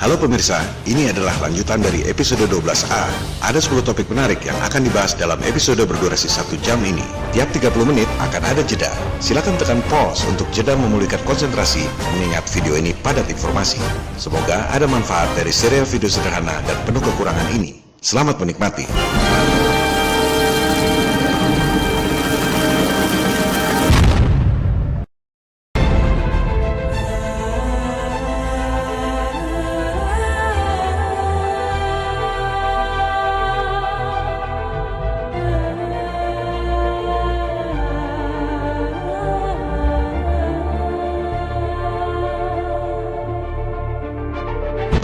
Halo pemirsa, ini adalah lanjutan dari episode 12A. Ada 10 topik menarik yang akan dibahas dalam episode berdurasi 1 jam ini. Tiap 30 menit akan ada jeda. Silakan tekan pause untuk jeda memulihkan konsentrasi, mengingat video ini padat informasi. Semoga ada manfaat dari serial video sederhana dan penuh kekurangan ini. Selamat menikmati.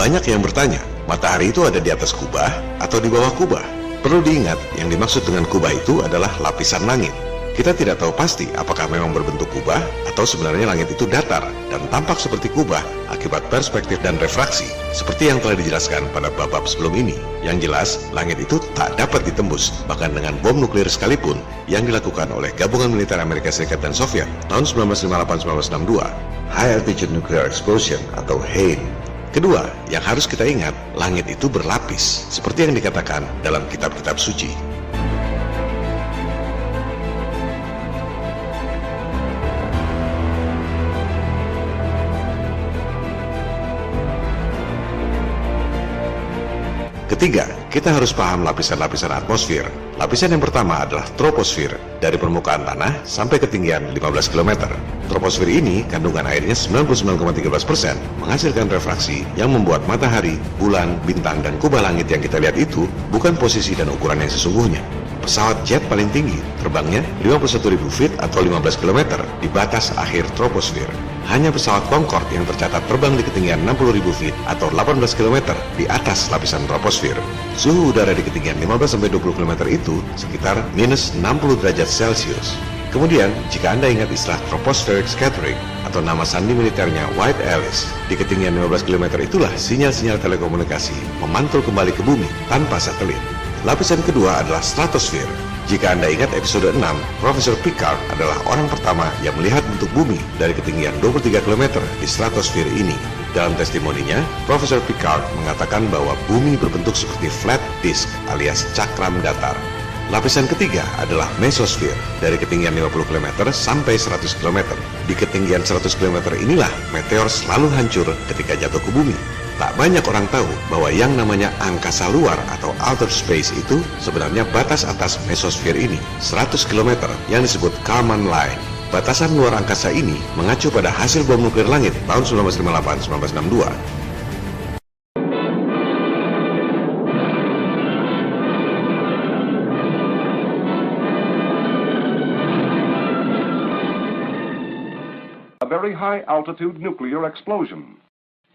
Banyak yang bertanya, matahari itu ada di atas kubah atau di bawah kubah? Perlu diingat, yang dimaksud dengan kubah itu adalah lapisan langit. Kita tidak tahu pasti apakah memang berbentuk kubah atau sebenarnya langit itu datar dan tampak seperti kubah akibat perspektif dan refraksi, seperti yang telah dijelaskan pada bab-bab sebelum ini. Yang jelas, langit itu tak dapat ditembus, bahkan dengan bom nuklir sekalipun, yang dilakukan oleh gabungan militer Amerika Serikat dan Soviet tahun 1958-1962, High Altitude Nuclear Explosion atau HANE. Kedua, yang harus kita ingat, langit itu berlapis, seperti yang dikatakan dalam kitab-kitab suci. Ketiga, kita harus paham lapisan-lapisan atmosfer. Lapisan yang pertama adalah troposfer, dari permukaan tanah sampai ketinggian 15 km. Troposfer ini kandungan airnya 99,13%, menghasilkan refraksi yang membuat matahari, bulan, bintang, dan kubah langit yang kita lihat itu bukan posisi dan ukuran yang sesungguhnya. Pesawat jet paling tinggi, terbangnya 51.000 feet atau 15 km di batas akhir troposfer. Hanya pesawat Concorde yang tercatat terbang di ketinggian 60.000 feet atau 18 km di atas lapisan troposfer. Suhu udara di ketinggian 15-20 km itu sekitar minus 60 derajat Celcius. Kemudian, jika Anda ingat istilah tropospheric scattering atau nama sandi militernya White Alice, di ketinggian 15 km itulah sinyal-sinyal telekomunikasi memantul kembali ke bumi tanpa satelit. Lapisan kedua adalah stratosfer. Jika Anda ingat episode 6, Profesor Picard adalah orang pertama yang melihat bentuk bumi dari ketinggian 23 km di stratosfer ini. Dalam testimoninya, Profesor Picard mengatakan bahwa bumi berbentuk seperti flat disk alias cakram datar. Lapisan ketiga adalah mesosfer, dari ketinggian 50 km sampai 100 km. Di ketinggian 100 km inilah meteor selalu hancur ketika jatuh ke bumi. Tak banyak orang tahu bahwa yang namanya angkasa luar atau outer space itu sebenarnya batas atas mesosfer ini, 100 km yang disebut Kármán line. Batasan luar angkasa ini mengacu pada hasil bom nuklir langit tahun 1958-1962. A very high altitude nuclear explosion.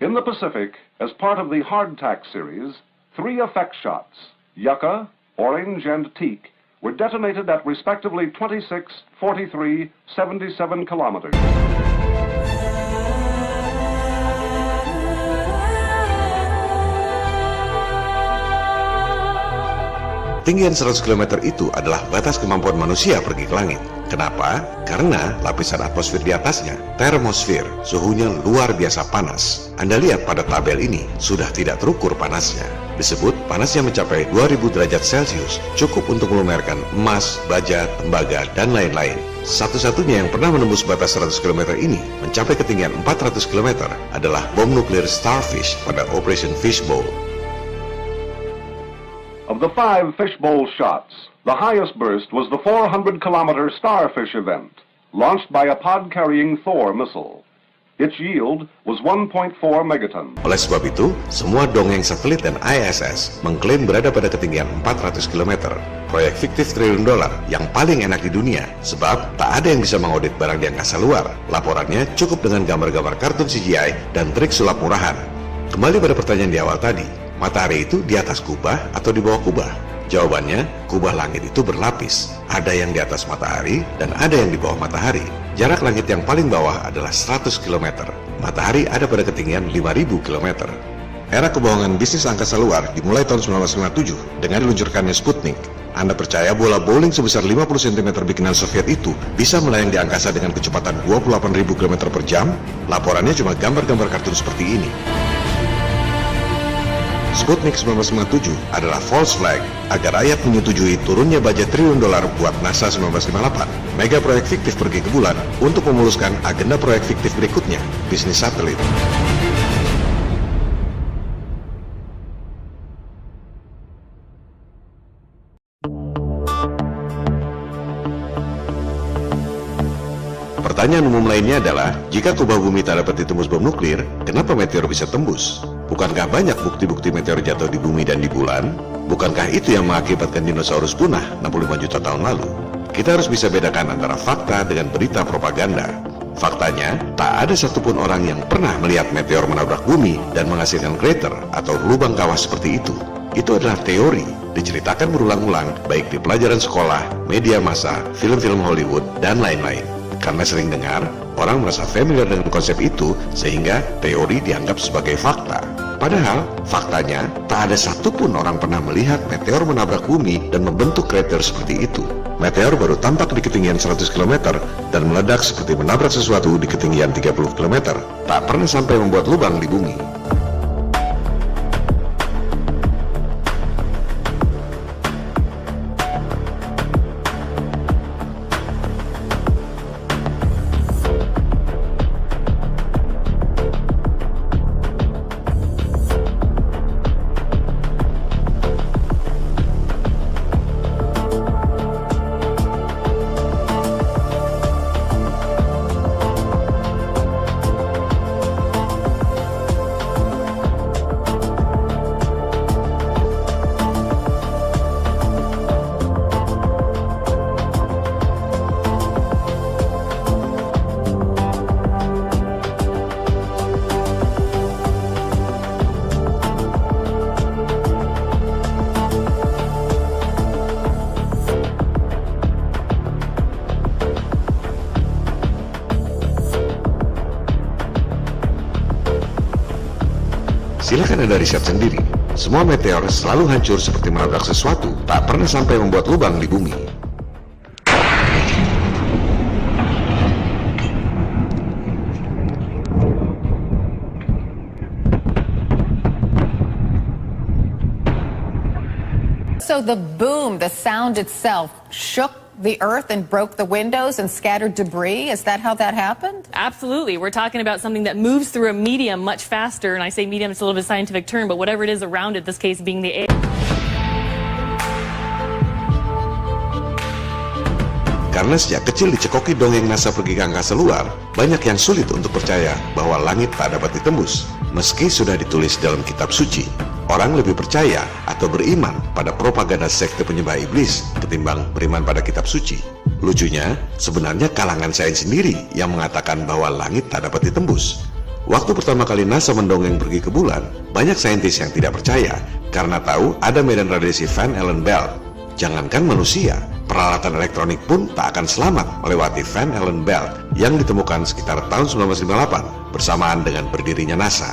In the Pacific, as part of the Hardtack series, 3 effect shots, Yucca, Orange, and Teak, were detonated at respectively 26, 43, 77 kilometers. Ketinggian 100 km itu adalah batas kemampuan manusia pergi ke langit. Kenapa? Karena lapisan atmosfer di atasnya, termosfer, suhunya luar biasa panas. Anda lihat pada tabel ini, sudah tidak terukur panasnya. Disebut panasnya mencapai 2000 derajat Celcius, cukup untuk melumerkan emas, baja, tembaga, dan lain-lain. Satu-satunya yang pernah menembus batas 100 km ini, mencapai ketinggian 400 km, adalah bom nuklir Starfish pada Operation Fishbowl. Of the 5 fishbowl shots, the highest burst was the 400-kilometer Starfish event, launched by a pod-carrying Thor missile. Its yield was 1.4 megaton. Oleh sebab itu, semua dongeng satelit dan ISS mengklaim berada pada ketinggian 400 km. Proyek fiktif $1 triliun yang paling enak di dunia, sebab tak ada yang bisa mengaudit barang di angkasa luar. Laporannya cukup dengan gambar-gambar kartun CGI dan trik sulap murahan. Kembali pada pertanyaan di awal tadi, matahari itu di atas kubah atau di bawah kubah? Jawabannya, kubah langit itu berlapis. Ada yang di atas matahari dan ada yang di bawah matahari. Jarak langit yang paling bawah adalah 100 km. Matahari ada pada ketinggian 5000 km. Era kebohongan bisnis angkasa luar dimulai tahun 1957 dengan diluncurkannya Sputnik. Anda percaya bola bowling sebesar 50 cm bikinan Soviet itu bisa melayang di angkasa dengan kecepatan 28.000 km per jam? Laporannya cuma gambar-gambar kartun seperti ini. Sputnik 1957 adalah false flag agar rakyat menyetujui turunnya budget triliun dolar buat NASA 1958. Mega proyek fiktif pergi ke bulan untuk memuluskan agenda proyek fiktif berikutnya, bisnis satelit. Pertanyaan umum lainnya adalah, jika kubah bumi tak dapat ditembus bom nuklir, kenapa meteor bisa tembus? Bukankah banyak bukti-bukti meteor jatuh di bumi dan di bulan? Bukankah itu yang mengakibatkan dinosaurus punah 65 juta tahun lalu? Kita harus bisa bedakan antara fakta dengan berita propaganda. Faktanya, tak ada satupun orang yang pernah melihat meteor menabrak bumi dan menghasilkan krater atau lubang kawah seperti itu. Itu adalah teori, diceritakan berulang-ulang baik di pelajaran sekolah, media massa, film-film Hollywood, dan lain-lain. Karena sering dengar, orang merasa familiar dengan konsep itu sehingga teori dianggap sebagai fakta. Padahal, faktanya tak ada satupun orang pernah melihat meteor menabrak bumi dan membentuk krater seperti itu. Meteor baru tampak di ketinggian 100 km dan meledak seperti menabrak sesuatu di ketinggian 30 km. Tak pernah sampai membuat lubang di bumi. Silahkan Anda riset sendiri. Semua meteor selalu hancur seperti menabrak sesuatu, tak pernah sampai membuat lubang di bumi. So the boom, the sound itself, shook the earth and broke the windows and scattered debris? Is that how that happened? Absolutely. We're talking about something that moves through a medium much faster, and I say medium, it's a little bit scientific term, but whatever it is around it, this case being the air. Karena sejak kecil dicekoki dongeng NASA pergi ke angkasa luar, banyak yang sulit untuk percaya bahwa langit tak dapat ditembus. Meski sudah ditulis dalam kitab suci, orang lebih percaya atau beriman pada propaganda sekte penyembah iblis ketimbang beriman pada kitab suci. Lucunya, sebenarnya kalangan sains sendiri yang mengatakan bahwa langit tak dapat ditembus. Waktu pertama kali NASA mendongeng pergi ke bulan, banyak saintis yang tidak percaya karena tahu ada medan radiasi Van Allen belt. Jangankan manusia, peralatan elektronik pun tak akan selamat melewati Van Allen belt yang ditemukan sekitar tahun 1958 bersamaan dengan berdirinya NASA.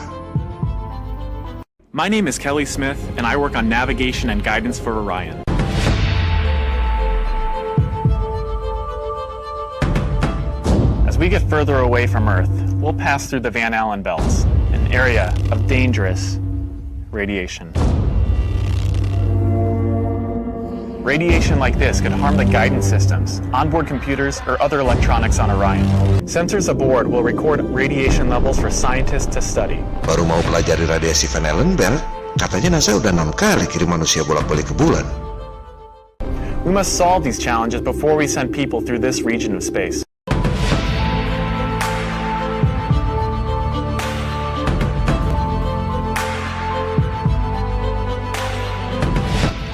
My name is Kelly Smith, and I work on navigation and guidance for Orion. As we get further away from Earth, we'll pass through the Van Allen belts, an area of dangerous radiation. Radiation like this could harm the guidance systems, onboard computers, or other electronics on Orion. Sensors aboard will record radiation levels for scientists to study. Baru mau pelajari radiasi Van Allen belt, katanya NASA udah 6 kali kirim manusia bolak-balik ke bulan. We must solve these challenges before we send people through this region of space.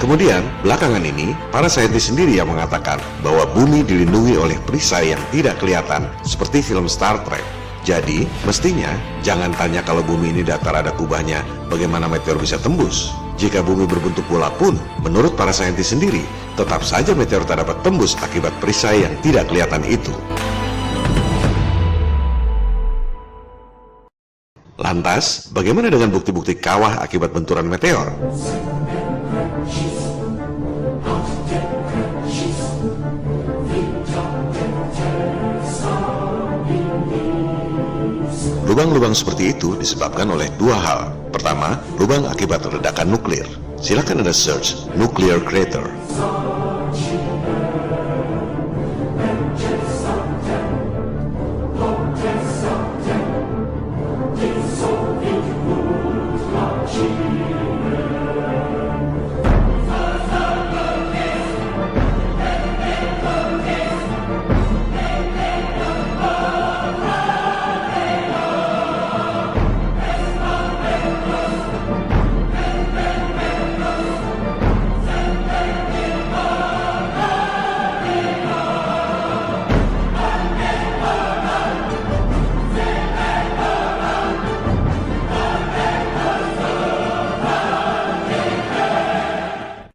Kemudian, belakangan ini, para saintis sendiri yang mengatakan bahwa bumi dilindungi oleh perisai yang tidak kelihatan seperti film Star Trek. Jadi, mestinya jangan tanya kalau bumi ini datar ada kubahnya, bagaimana meteor bisa tembus. Jika bumi berbentuk bola pun, menurut para saintis sendiri, tetap saja meteor tak dapat tembus akibat perisai yang tidak kelihatan itu. Lantas, bagaimana dengan bukti-bukti kawah akibat benturan meteor? Lubang-lubang seperti itu disebabkan oleh dua hal. Pertama, lubang akibat ledakan nuklir. Silakan Anda search nuclear crater.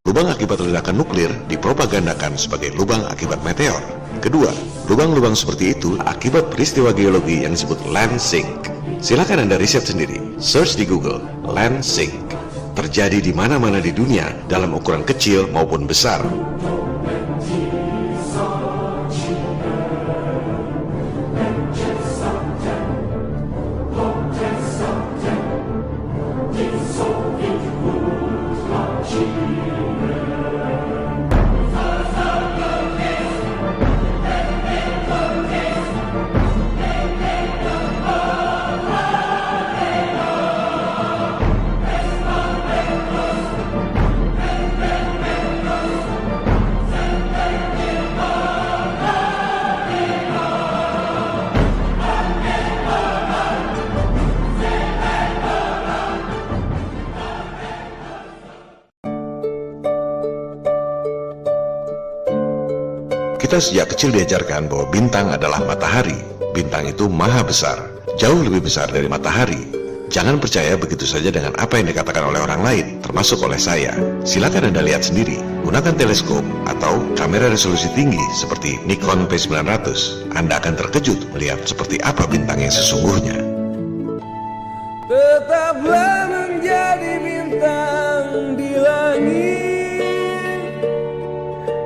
Lubang akibat ledakan nuklir dipropagandakan sebagai lubang akibat meteor. Kedua, lubang-lubang seperti itu akibat peristiwa geologi yang disebut land sink. Silakan Anda riset sendiri. Search di Google, land sink. Terjadi di mana-mana di dunia dalam ukuran kecil maupun besar. Kita sejak kecil diajarkan bahwa bintang adalah matahari. Bintang itu maha besar, jauh lebih besar dari matahari. Jangan percaya begitu saja dengan apa yang dikatakan oleh orang lain, termasuk oleh saya. Silakan Anda lihat sendiri. Gunakan teleskop atau kamera resolusi tinggi seperti Nikon P900. Anda akan terkejut melihat seperti apa bintang yang sesungguhnya. Tetaplah menjadi bintang di langit,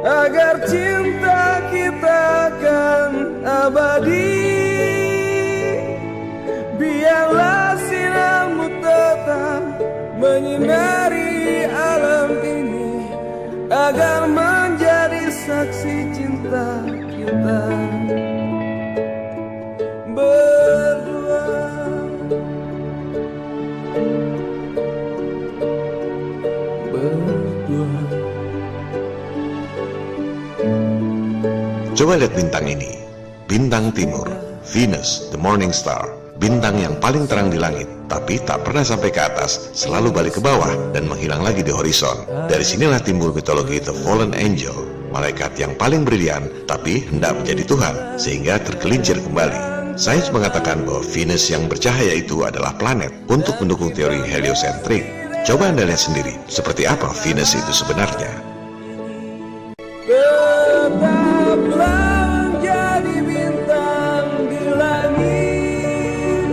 agar cinta kita kan abadi. Biarlah sinarmu tetap menyinari alam ini, agar menjadi saksi cinta kita berdua. Coba lihat bintang ini, bintang timur, Venus, the morning star, bintang yang paling terang di langit, tapi tak pernah sampai ke atas, selalu balik ke bawah dan menghilang lagi di horizon. Dari sinilah timbul mitologi the fallen angel, malaikat yang paling brilian, tapi hendak menjadi Tuhan, sehingga tergelincir kembali. Sains mengatakan bahwa Venus yang bercahaya itu adalah planet untuk mendukung teori heliosentrik. Coba Anda lihat sendiri, seperti apa Venus itu sebenarnya. Tetaplah menjadi bintang di langit,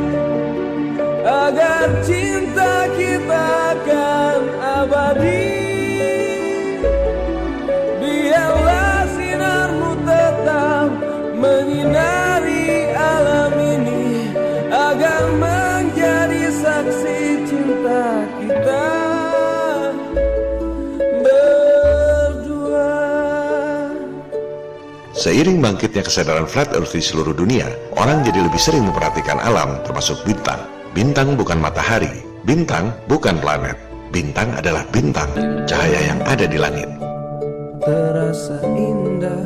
agar cinta kita akan abadi. Biarlah sinarmu tetap menyinari alam ini, agar menjadi saksi cinta kita berdua. Seiring bangkitnya kesadaran flat earth di seluruh dunia, orang jadi lebih sering memperhatikan alam, termasuk bintang. Bintang bukan matahari, bintang bukan planet. Bintang adalah bintang, cahaya yang ada di langit. Terasa indah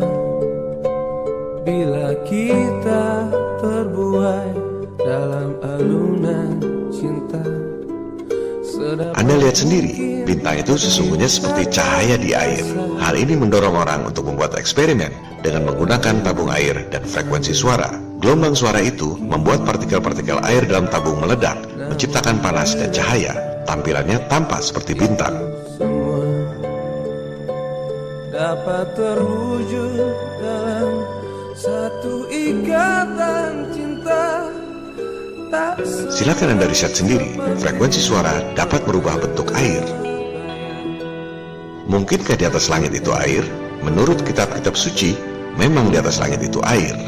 bila kita terbuai dalam alunan cinta. Anda lihat sendiri, bintang itu sesungguhnya seperti cahaya di air. Hal ini mendorong orang untuk membuat eksperimen dengan menggunakan tabung air dan frekuensi suara. Gelombang suara itu membuat partikel-partikel air dalam tabung meledak, menciptakan panas dan cahaya. Tampilannya tampak seperti bintang. Semua dapat terwujud dalam satu ikatan cinta. Silakan Anda riset sendiri, frekuensi suara dapat merubah bentuk air. Mungkinkah di atas langit itu air? Menurut kitab-kitab suci, memang di atas langit itu air.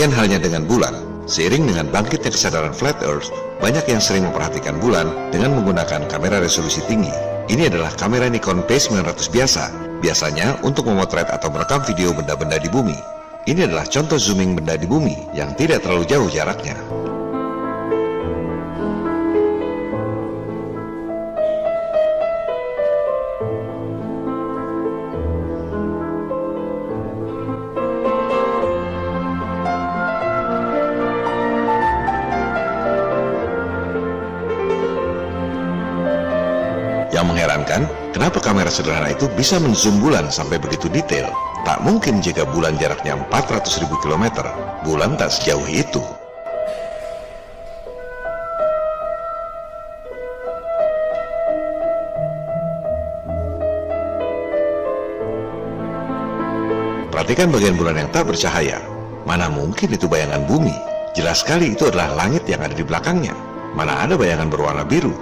Demikian halnya dengan bulan. Seiring dengan bangkitnya kesadaran Flat Earth, banyak yang sering memperhatikan bulan dengan menggunakan kamera resolusi tinggi. Ini adalah kamera Nikon P900 biasa, biasanya untuk memotret atau merekam video benda-benda di bumi. Ini adalah contoh zooming benda di bumi yang tidak terlalu jauh jaraknya. Yang mengherankan, kenapa kamera sederhana itu bisa menzoom bulan sampai begitu detail? Tak mungkin jika bulan jaraknya 400.000 km. Bulan tak sejauh itu. Perhatikan bagian bulan yang tak bercahaya. Mana mungkin itu bayangan bumi? Jelas sekali itu adalah langit yang ada di belakangnya. Mana ada bayangan berwarna biru?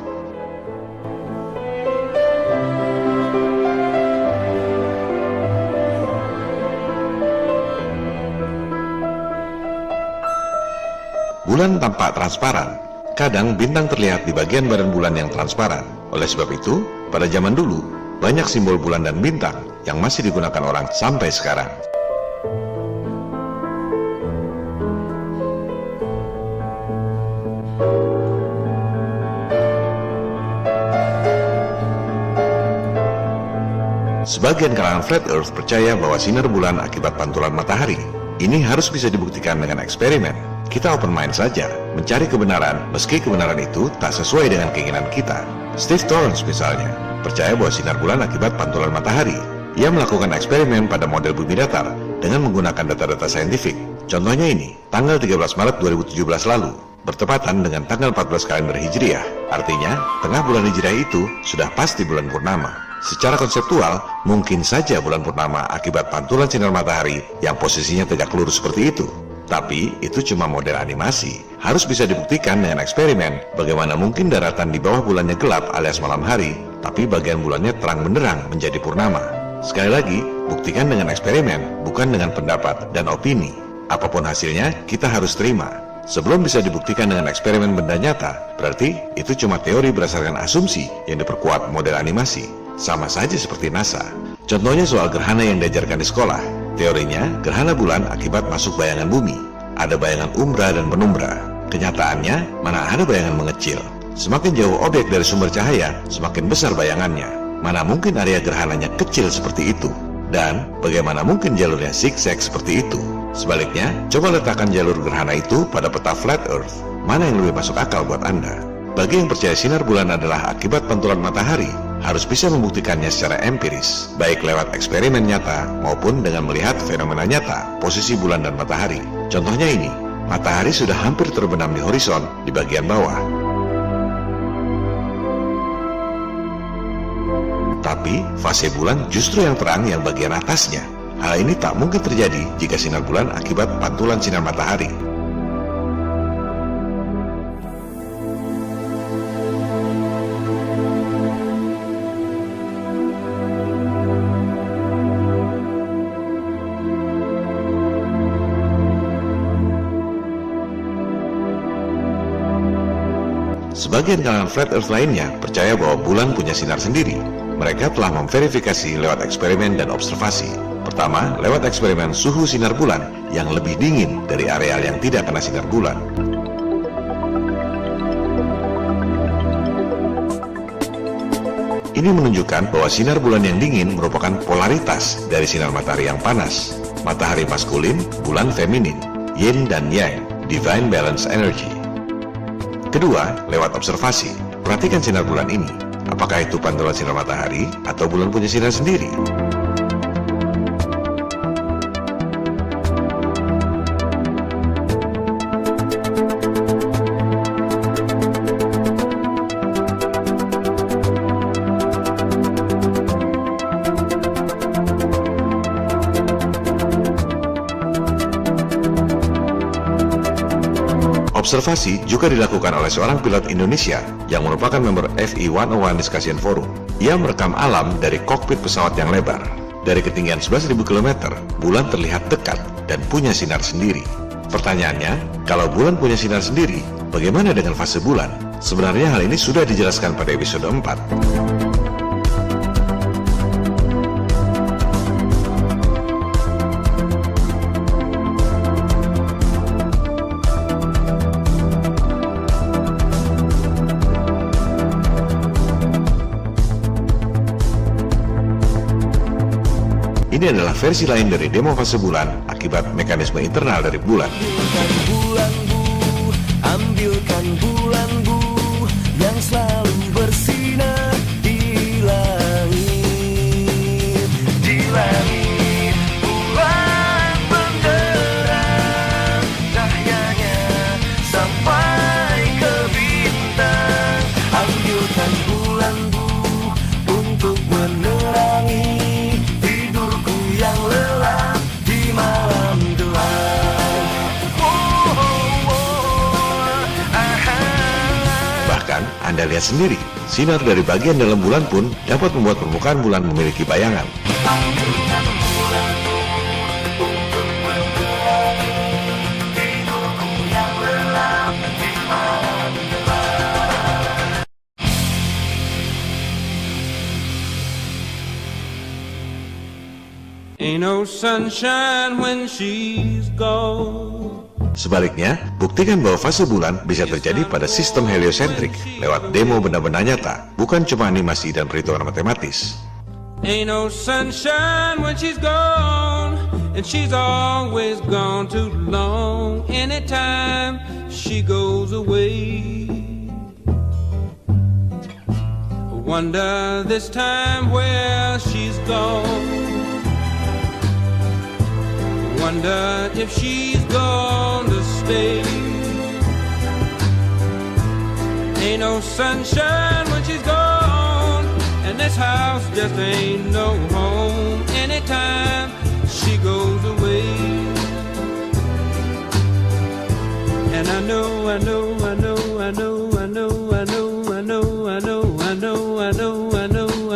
Bulan tampak transparan. Kadang bintang terlihat di bagian badan bulan yang transparan. Oleh sebab itu, pada zaman dulu, banyak simbol bulan dan bintang yang masih digunakan orang sampai sekarang. Sebagian kalangan Flat Earth percaya bahwa sinar bulan akibat pantulan matahari. Ini harus bisa dibuktikan dengan eksperimen. Kita open mind saja, mencari kebenaran meski kebenaran itu tak sesuai dengan keinginan kita. Steve Torrance misalnya, percaya bahwa sinar bulan akibat pantulan matahari. Ia melakukan eksperimen pada model bumi datar dengan menggunakan data-data saintifik. Contohnya ini, tanggal 13 Maret 2017 lalu, bertepatan dengan tanggal 14 kalender Hijriah. Artinya, tengah bulan Hijriah itu sudah pasti bulan purnama. Secara konseptual, mungkin saja bulan purnama akibat pantulan sinar matahari yang posisinya tegak lurus seperti itu. Tapi itu cuma model animasi. Harus bisa dibuktikan dengan eksperimen. Bagaimana mungkin daratan di bawah bulannya gelap alias malam hari, tapi bagian bulannya terang benderang menjadi purnama. Sekali lagi, buktikan dengan eksperimen, bukan dengan pendapat dan opini. Apapun hasilnya, kita harus terima. Sebelum bisa dibuktikan dengan eksperimen benda nyata, berarti itu cuma teori berdasarkan asumsi yang diperkuat model animasi. Sama saja seperti NASA. Contohnya soal gerhana yang diajarkan di sekolah. Teorinya, gerhana bulan akibat masuk bayangan bumi. Ada bayangan umbra dan penumbra. Kenyataannya, mana ada bayangan mengecil. Semakin jauh objek dari sumber cahaya, semakin besar bayangannya. Mana mungkin area gerhananya kecil seperti itu. Dan bagaimana mungkin jalurnya zigzag seperti itu? Sebaliknya, coba letakkan jalur gerhana itu pada peta Flat Earth. Mana yang lebih masuk akal buat Anda? Bagi yang percaya sinar bulan adalah akibat pantulan matahari, harus bisa membuktikannya secara empiris, baik lewat eksperimen nyata maupun dengan melihat fenomena nyata, posisi bulan dan matahari. Contohnya ini, matahari sudah hampir terbenam di horizon di bagian bawah. Tapi, fase bulan justru yang terang yang bagian atasnya. Hal ini tak mungkin terjadi jika sinar bulan akibat pantulan sinar matahari. Sebagian kalangan Flat Earth lainnya percaya bahwa bulan punya sinar sendiri. Mereka telah memverifikasi lewat eksperimen dan observasi. Pertama, lewat eksperimen suhu sinar bulan yang lebih dingin dari areal yang tidak kena sinar bulan. Ini menunjukkan bahwa sinar bulan yang dingin merupakan polaritas dari sinar matahari yang panas. Matahari maskulin, bulan feminin, yin dan yang, divine balance energy. Kedua, lewat observasi. Perhatikan sinar bulan ini. Apakah itu pantulan sinar matahari atau bulan punya sinar sendiri? Observasi juga dilakukan oleh seorang pilot Indonesia yang merupakan member FE 101 Discussion Forum. Ia merekam alam dari kokpit pesawat yang lebar. Dari ketinggian 11.000 km, bulan terlihat dekat dan punya sinar sendiri. Pertanyaannya, kalau bulan punya sinar sendiri, bagaimana dengan fase bulan? Sebenarnya hal ini sudah dijelaskan pada episode 4. Ini adalah versi lain dari demo fase bulan akibat mekanisme internal dari bulan. Ambilkan bulan bu yang selalu bersinar di langit. Di langit bulan benderang cahayanya sampai ke bintang. Ambilkan bulan bu untuk menerangi tidurku yang lelap di malam gelap. Bahkan, Anda lihat sendiri, sinar dari bagian dalam bulan pun dapat membuat permukaan bulan memiliki bayangan. Ain't no sunshine when she's gone. Sebaliknya, buktikan bahwa fase bulan bisa terjadi pada sistem heliosentrik lewat demo benda-benda nyata, bukan cuma animasi dan perhitungan matematis. Ain't no sunshine when she's gone, and she's always gone too long. Anytime she goes away, wonder this time where she's gone. Wonder if she's gonna stay. Ain't no sunshine when she's gone, and this house just ain't no home. Anytime she goes away. And I know, I know, I know, I know, I know, I know, I know, I know, I know, I know, I know, I know,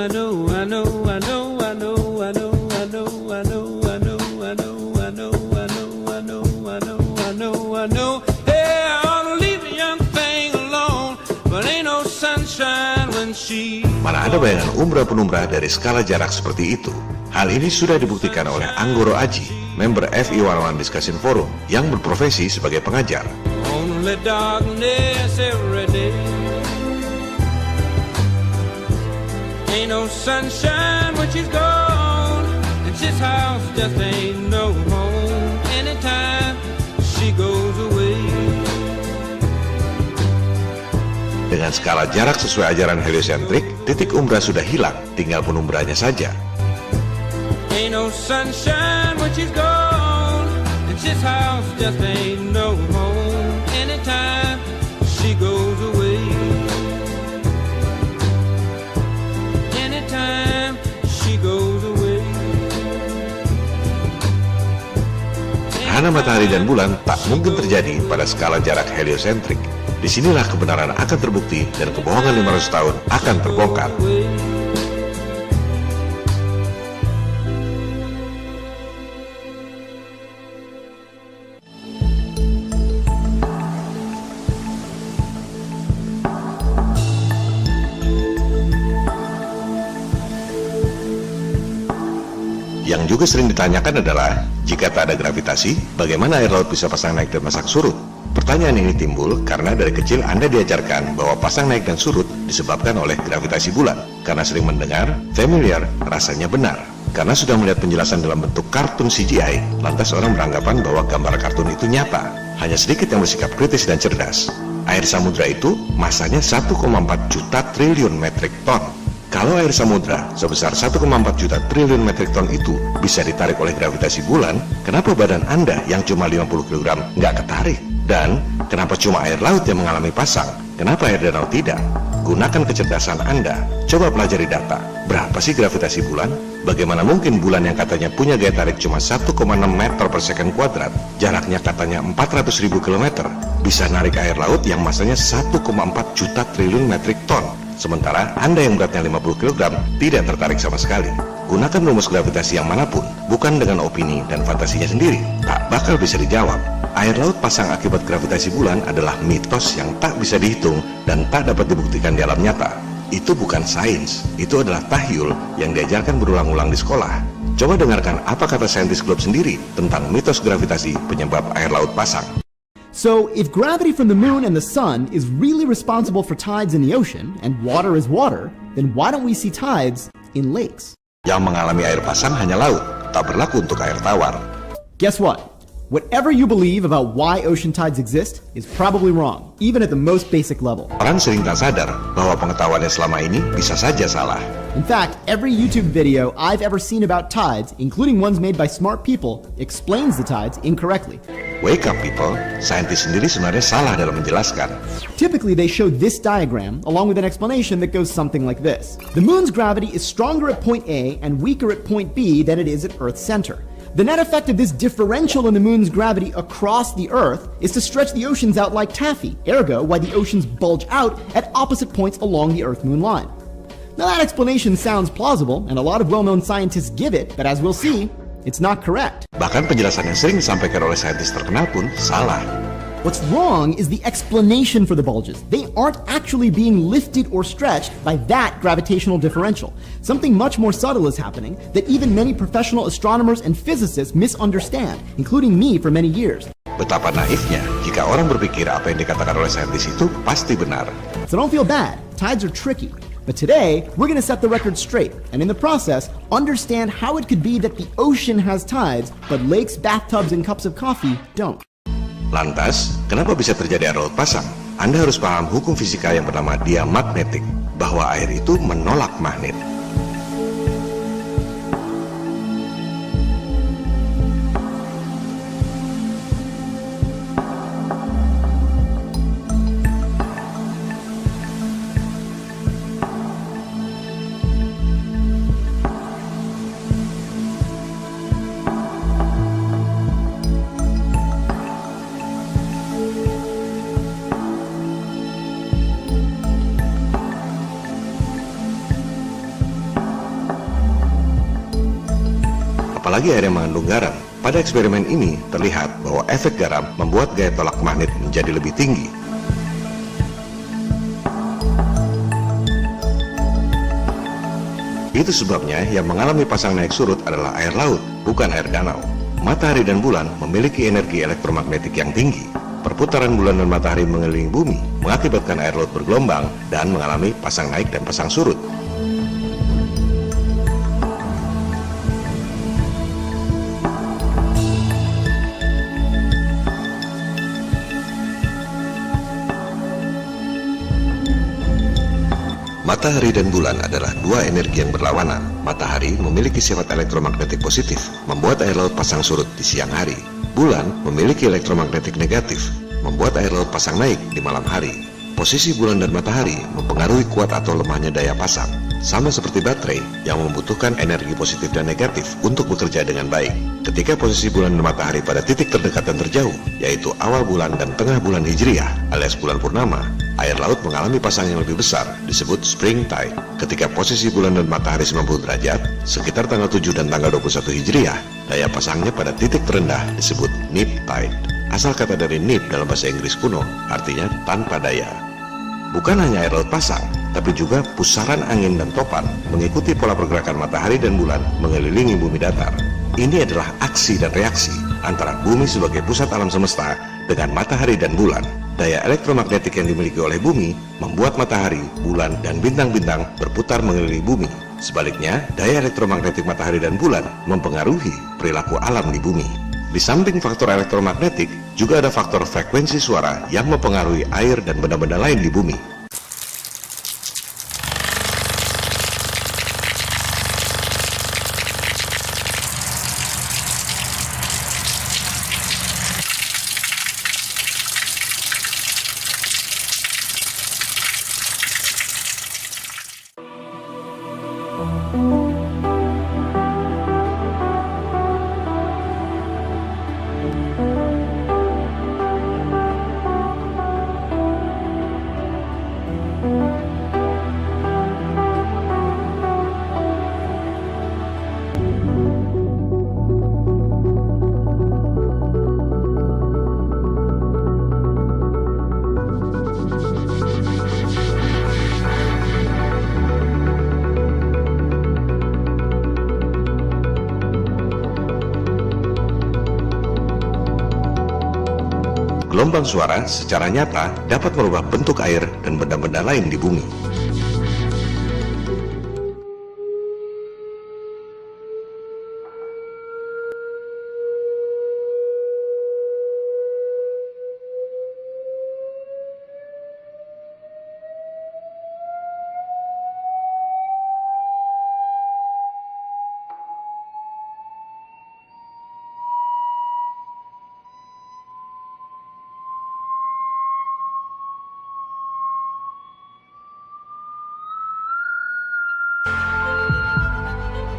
I know, I know, I know, I know, I know, I know. I know, hey, I ought to leave the young thing alone, but ain't no sunshine when she... Mana ada bayangan umrah penumrah dari skala jarak seperti itu? Hal ini sudah dibuktikan oleh Anggoro Aji, member FI11 Discussion Forum, yang berprofesi sebagai pengajar. Only darkness every day. Ain't no sunshine when she's gone, and this house just ain't no home. Anytime she goes away. Dengan skala jarak sesuai ajaran heliosentrik, titik umbra sudah hilang, tinggal penumbrahnya saja. Ain't no sunshine when she's gone, and this house just ain't no home. Anytime she goes away. Anytime she goes away. Gerhana matahari dan bulan tak mungkin terjadi pada skala jarak heliosentrik. Disinilah kebenaran akan terbukti dan kebohongan 500 tahun akan terbongkar. Yang juga sering ditanyakan adalah, jika tak ada gravitasi, bagaimana air laut bisa pasang naik dan pasang surut? Pertanyaan ini timbul karena dari kecil Anda diajarkan bahwa pasang naik dan surut disebabkan oleh gravitasi bulan. Karena sering mendengar, familiar, rasanya benar. Karena sudah melihat penjelasan dalam bentuk kartun CGI, lantas orang beranggapan bahwa gambar kartun itu nyata. Hanya sedikit yang bersikap kritis dan cerdas. Air samudra itu masanya 1,4 juta triliun metrik ton. Kalau air samudra sebesar 1,4 juta triliun metrik ton itu bisa ditarik oleh gravitasi bulan, kenapa badan Anda yang cuma 50 kg nggak ketarik? Dan kenapa cuma air laut yang mengalami pasang? Kenapa air danau tidak? Gunakan kecerdasan Anda. Coba pelajari data. Berapa sih gravitasi bulan? Bagaimana mungkin bulan yang katanya punya gaya tarik cuma 1,6 meter per second kuadrat, jaraknya katanya 400.000 km, bisa narik air laut yang masanya 1,4 juta triliun metrik ton? Sementara Anda yang beratnya 50 kg tidak tertarik sama sekali. Gunakan rumus gravitasi yang manapun, bukan dengan opini dan fantasinya sendiri, tak bakal bisa dijawab. Air laut pasang akibat gravitasi bulan adalah mitos yang tak bisa dihitung dan tak dapat dibuktikan di alam nyata. Itu bukan sains, itu adalah tahyul yang diajarkan berulang-ulang di sekolah. Coba dengarkan apa kata saintis Globe sendiri tentang mitos gravitasi penyebab air laut pasang. So, if gravity from the moon and the sun is really responsible for tides in the ocean, and water is water, then why don't we see tides in lakes? Yang mengalami air pasang hanya laut, tak berlaku untuk air tawar. Guess what? Whatever you believe about why ocean tides exist is probably wrong, even at the most basic level. Orang sering tak sadar bahwa pengetahuannya selama ini bisa saja salah. In fact, every YouTube video I've ever seen about tides, including ones made by smart people, explains the tides incorrectly. Wake up people, saintis sendiri sebenarnya salah dalam menjelaskan. Typically, they show this diagram along with an explanation that goes something like this. The moon's gravity is stronger at point A and weaker at point B than it is at Earth's center. The net effect of this differential in the moon's gravity across the Earth is to stretch the oceans out like taffy, ergo why the oceans bulge out at opposite points along the Earth-Moon line. Now that explanation sounds plausible, and a lot of well-known scientists give it, but as we'll see, it's not correct. Bahkan penjelasan yang sering disampaikan oleh saintis terkenal pun salah. What's wrong is the explanation for the bulges. They aren't actually being lifted or stretched by that gravitational differential. Something much more subtle is happening that even many professional astronomers and physicists misunderstand, including me for many years. Betapa naifnya jika orang berpikir apa yang dikatakan oleh saintis itu pasti benar. So don't feel bad. Tides are tricky. But today, we're going to set the record straight, and in the process, understand how it could be that the ocean has tides, but lakes, bathtubs, and cups of coffee don't. Lantas, kenapa bisa terjadi air laut pasang? Anda harus paham hukum fisika yang bernama diamagnetik, bahwa air itu menolak magnet. Apalagi air yang mengandung garam. Pada eksperimen ini terlihat bahwa efek garam membuat gaya tolak magnet menjadi lebih tinggi. Itu sebabnya yang mengalami pasang naik surut adalah air laut, bukan air danau. Matahari dan bulan memiliki energi elektromagnetik yang tinggi. Perputaran bulan dan matahari mengelilingi bumi mengakibatkan air laut bergelombang dan mengalami pasang naik dan pasang surut. Matahari dan bulan adalah dua energi yang berlawanan. Matahari memiliki sifat elektromagnetik positif, membuat air laut pasang surut di siang hari. Bulan memiliki elektromagnetik negatif, membuat air laut pasang naik di malam hari. Posisi bulan dan matahari mempengaruhi kuat atau lemahnya daya pasang. Sama seperti baterai yang membutuhkan energi positif dan negatif untuk bekerja dengan baik. Ketika posisi bulan dan matahari pada titik terdekat dan terjauh, yaitu awal bulan dan tengah bulan Hijriah alias bulan purnama, air laut mengalami pasang yang lebih besar, disebut spring tide. Ketika posisi bulan dan matahari 90 derajat, sekitar tanggal 7 dan tanggal 21 Hijriah, daya pasangnya pada titik terendah disebut neap tide. Asal kata dari neap dalam bahasa Inggris kuno, artinya tanpa daya. Bukan hanya air laut pasang, tapi juga pusaran angin dan topan mengikuti pola pergerakan matahari dan bulan mengelilingi bumi datar. Ini adalah aksi dan reaksi antara bumi sebagai pusat alam semesta dengan matahari dan bulan. Daya elektromagnetik yang dimiliki oleh bumi membuat matahari, bulan, dan bintang-bintang berputar mengelilingi bumi. Sebaliknya, daya elektromagnetik matahari dan bulan mempengaruhi perilaku alam di bumi. Di samping faktor elektromagnetik, juga ada faktor frekuensi suara yang mempengaruhi air dan benda-benda lain di bumi. gelombang suara secara nyata dapat merubah bentuk air dan benda-benda lain di bumi.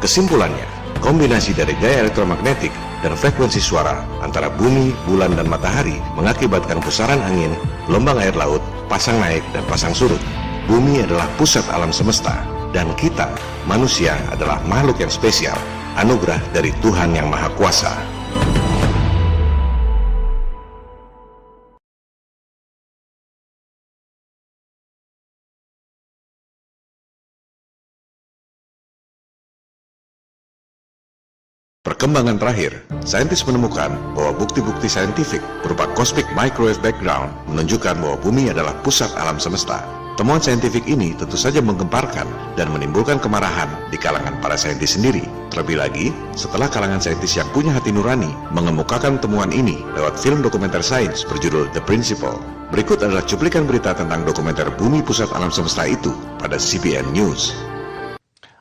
Kesimpulannya, kombinasi dari gaya elektromagnetik dan frekuensi suara antara bumi, bulan, dan matahari mengakibatkan pusaran angin, gelombang air laut, pasang naik, dan pasang surut. Bumi adalah pusat alam semesta, dan kita, manusia, adalah makhluk yang spesial, anugerah dari Tuhan Yang Maha Kuasa. Perkembangan terakhir, saintis menemukan bahwa bukti-bukti saintifik berupa cosmic microwave background menunjukkan bahwa bumi adalah pusat alam semesta. Temuan saintifik ini tentu saja menggemparkan dan menimbulkan kemarahan di kalangan para saintis sendiri. Terlebih lagi, setelah kalangan saintis yang punya hati nurani mengemukakan temuan ini lewat film dokumenter sains berjudul The Principle. Berikut adalah cuplikan berita tentang dokumenter Bumi Pusat Alam Semesta itu pada CBN News.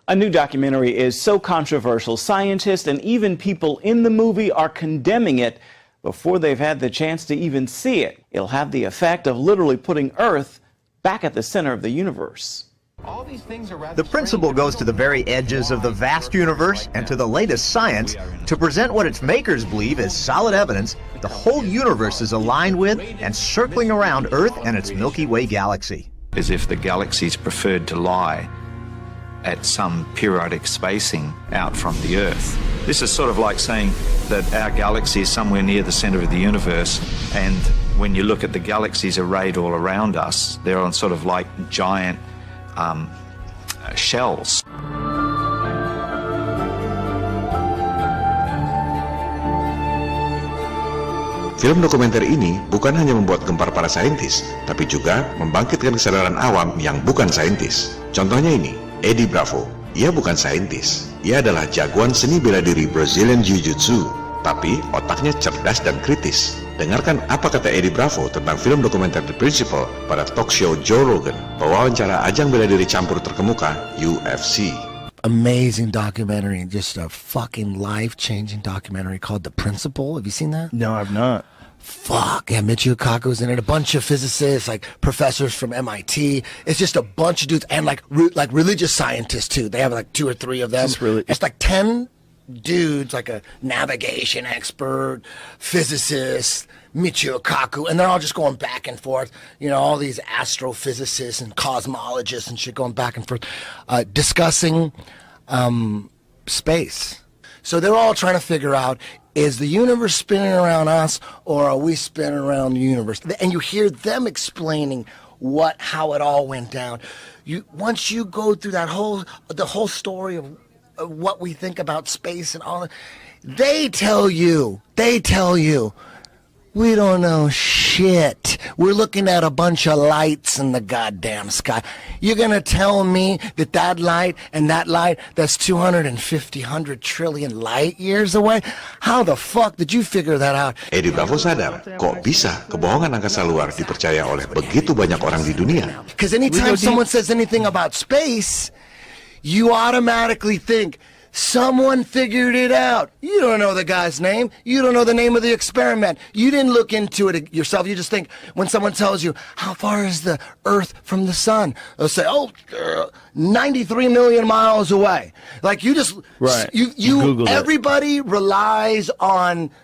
A new documentary is so controversial, scientists and even people in the movie are condemning it before they've had the chance to even see it. It'll have the effect of literally putting Earth back at the center of the universe. The principle goes to the very edges of the vast universe and to the latest science to present what its makers believe is solid evidence the whole universe is aligned with and circling around Earth and its Milky Way galaxy. As if the galaxies preferred to lie at some periodic spacing out from the Earth. This is sort of like saying that our galaxy is somewhere near the center of the universe, and when you look at the galaxies arrayed all around us, they're on sort of like giant shells. Film dokumenter ini bukan hanya membuat gempar para saintis, tapi juga membangkitkan kesadaran awam yang bukan saintis. Contohnya ini, Eddie Bravo. Ia bukan saintis. Ia adalah jagoan seni bela diri Brazilian Jiu-Jitsu, tapi otaknya cerdas dan kritis. Dengarkan apa kata Eddie Bravo tentang film dokumenter The Principle pada talk show Joe Rogan, pewawancara ajang bela diri campur terkemuka UFC. Amazing documentary, just a fucking life-changing documentary called The Principle. Have you seen that? No, I've not. Fuck, yeah, Michio Kaku's in it, a bunch of physicists, like professors from MIT. It's just a bunch of dudes, and like religious scientists too. They have like 2 or 3 of them. It's like 10 dudes, like a navigation expert, physicist, Michio Kaku, and they're all just going back and forth. You know, all these astrophysicists and cosmologists and shit going back and forth, discussing space. So they're all trying to figure out, is the universe spinning around us, or are we spinning around the universe? And you hear them explaining how it all went down. Once you go through the whole story of what we think about space and all, they tell you, we don't know shit. We're looking at a bunch of lights in the goddamn sky. You're gonna tell me that light and that light that's 100 trillion light years away? How the fuck did you figure that out? Eddie Bravo sadar, kok bisa kebohongan angkasa luar dipercaya oleh begitu banyak orang di dunia? Because anytime someone says anything about space, you automatically think, someone figured it out. You don't know the guy's name. You don't know the name of the experiment. You didn't look into it yourself. You just think when someone tells you, how far is the Earth from the sun? They'll say, 93 million miles away. Like you just, right. Everybody relies on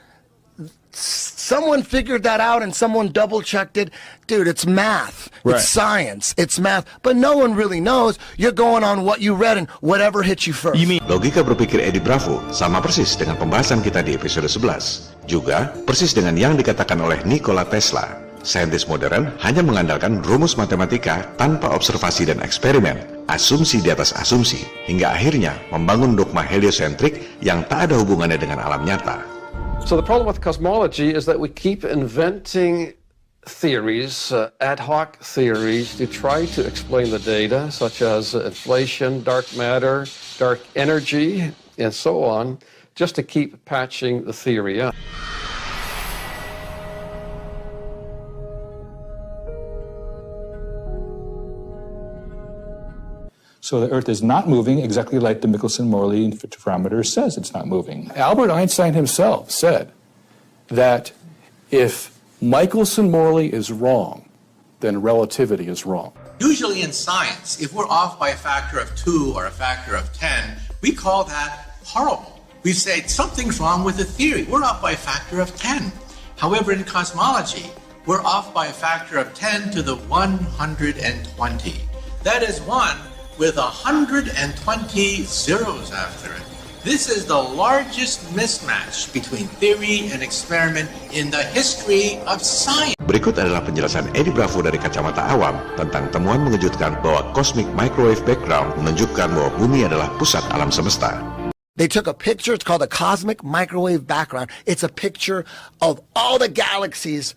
someone figured that out and someone double-checked it. Dude, it's math. Right. It's science. It's math. But no one really knows. You're going on what you read and whatever hits you first. Logika berpikir Eddie Bravo sama persis dengan pembahasan kita di episode 11. Juga persis dengan yang dikatakan oleh Nikola Tesla. Saintis modern hanya mengandalkan rumus matematika tanpa observasi dan eksperimen, asumsi di atas asumsi, hingga akhirnya membangun dogma heliosentrik yang tak ada hubungannya dengan alam nyata. So the problem with cosmology is that we keep inventing theories, ad hoc theories, to try to explain the data, such as inflation, dark matter, dark energy, and so on, just to keep patching the theory up. So the Earth is not moving exactly like the Michelson-Morley interferometer says it's not moving. Albert Einstein himself said that if Michelson-Morley is wrong, then relativity is wrong. Usually in science, if we're off by a factor of 2 or a factor of 10, we call that horrible. We say something's wrong with the theory. We're off by a factor of 10. However, in cosmology, we're off by a factor of 10 to the 120. That is 1 with 120 zeros after it. This is the largest mismatch between theory and experiment in the history of science. Berikut adalah penjelasan Eddie Bravo dari kacamata awam tentang temuan mengejutkan bahwa cosmic microwave background menunjukkan bahwa bumi adalah pusat alam semesta. They took a picture, it's called a cosmic microwave background. It's a picture of all the galaxies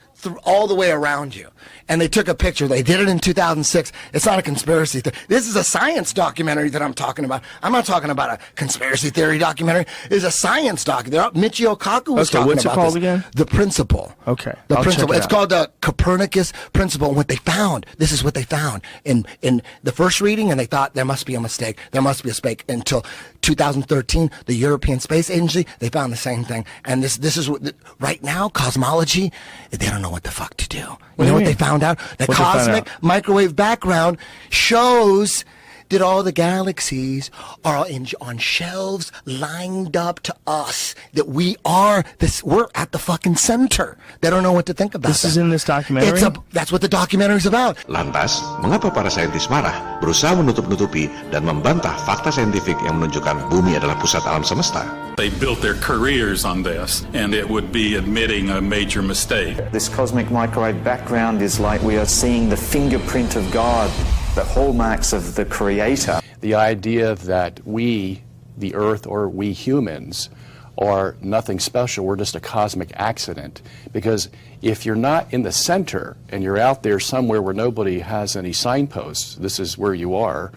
all the way around you. And they took a picture. They did it in 2006. It's not a conspiracy theory. This is a science documentary that I'm talking about. I'm not talking about a conspiracy theory documentary. It's a science documentary. Michio Kaku was talking what's about it called this. again? The Principle. Okay. The I'll Principle. check it It's out. called the Copernicus Principle. And what they found, this is what they found in the first reading, and they thought there must be a mistake. There must be a mistake until 2013, the European Space Agency, they found the same thing. And this is what, right now, cosmology, they don't know what the fuck to do. You know what they found out? The cosmic microwave background shows that all the galaxies are on shelves lined up to us. That we're at the fucking center. They don't know what to think about. This is in this documentary? That's what the documentary's about. Lantas, mengapa para saintis marah, berusaha menutup-nutupi dan membantah fakta saintifik yang menunjukkan bumi adalah pusat alam semesta? They built their careers on this, and it would be admitting a major mistake. This cosmic microwave background is like we are seeing the fingerprint of God, the hallmarks of the Creator. The idea that we, the Earth, or we humans, are nothing special, we're just a cosmic accident. Because if you're not in the center and you're out there somewhere where nobody has any signposts, this is where you are,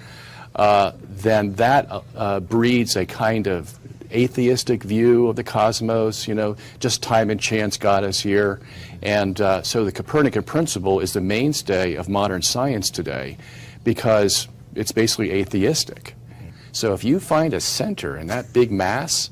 then that breeds a kind of atheistic view of the cosmos, just time and chance got us here. And so the Copernican principle is the mainstay of modern science today because it's basically atheistic. So if you find a center in that big mass,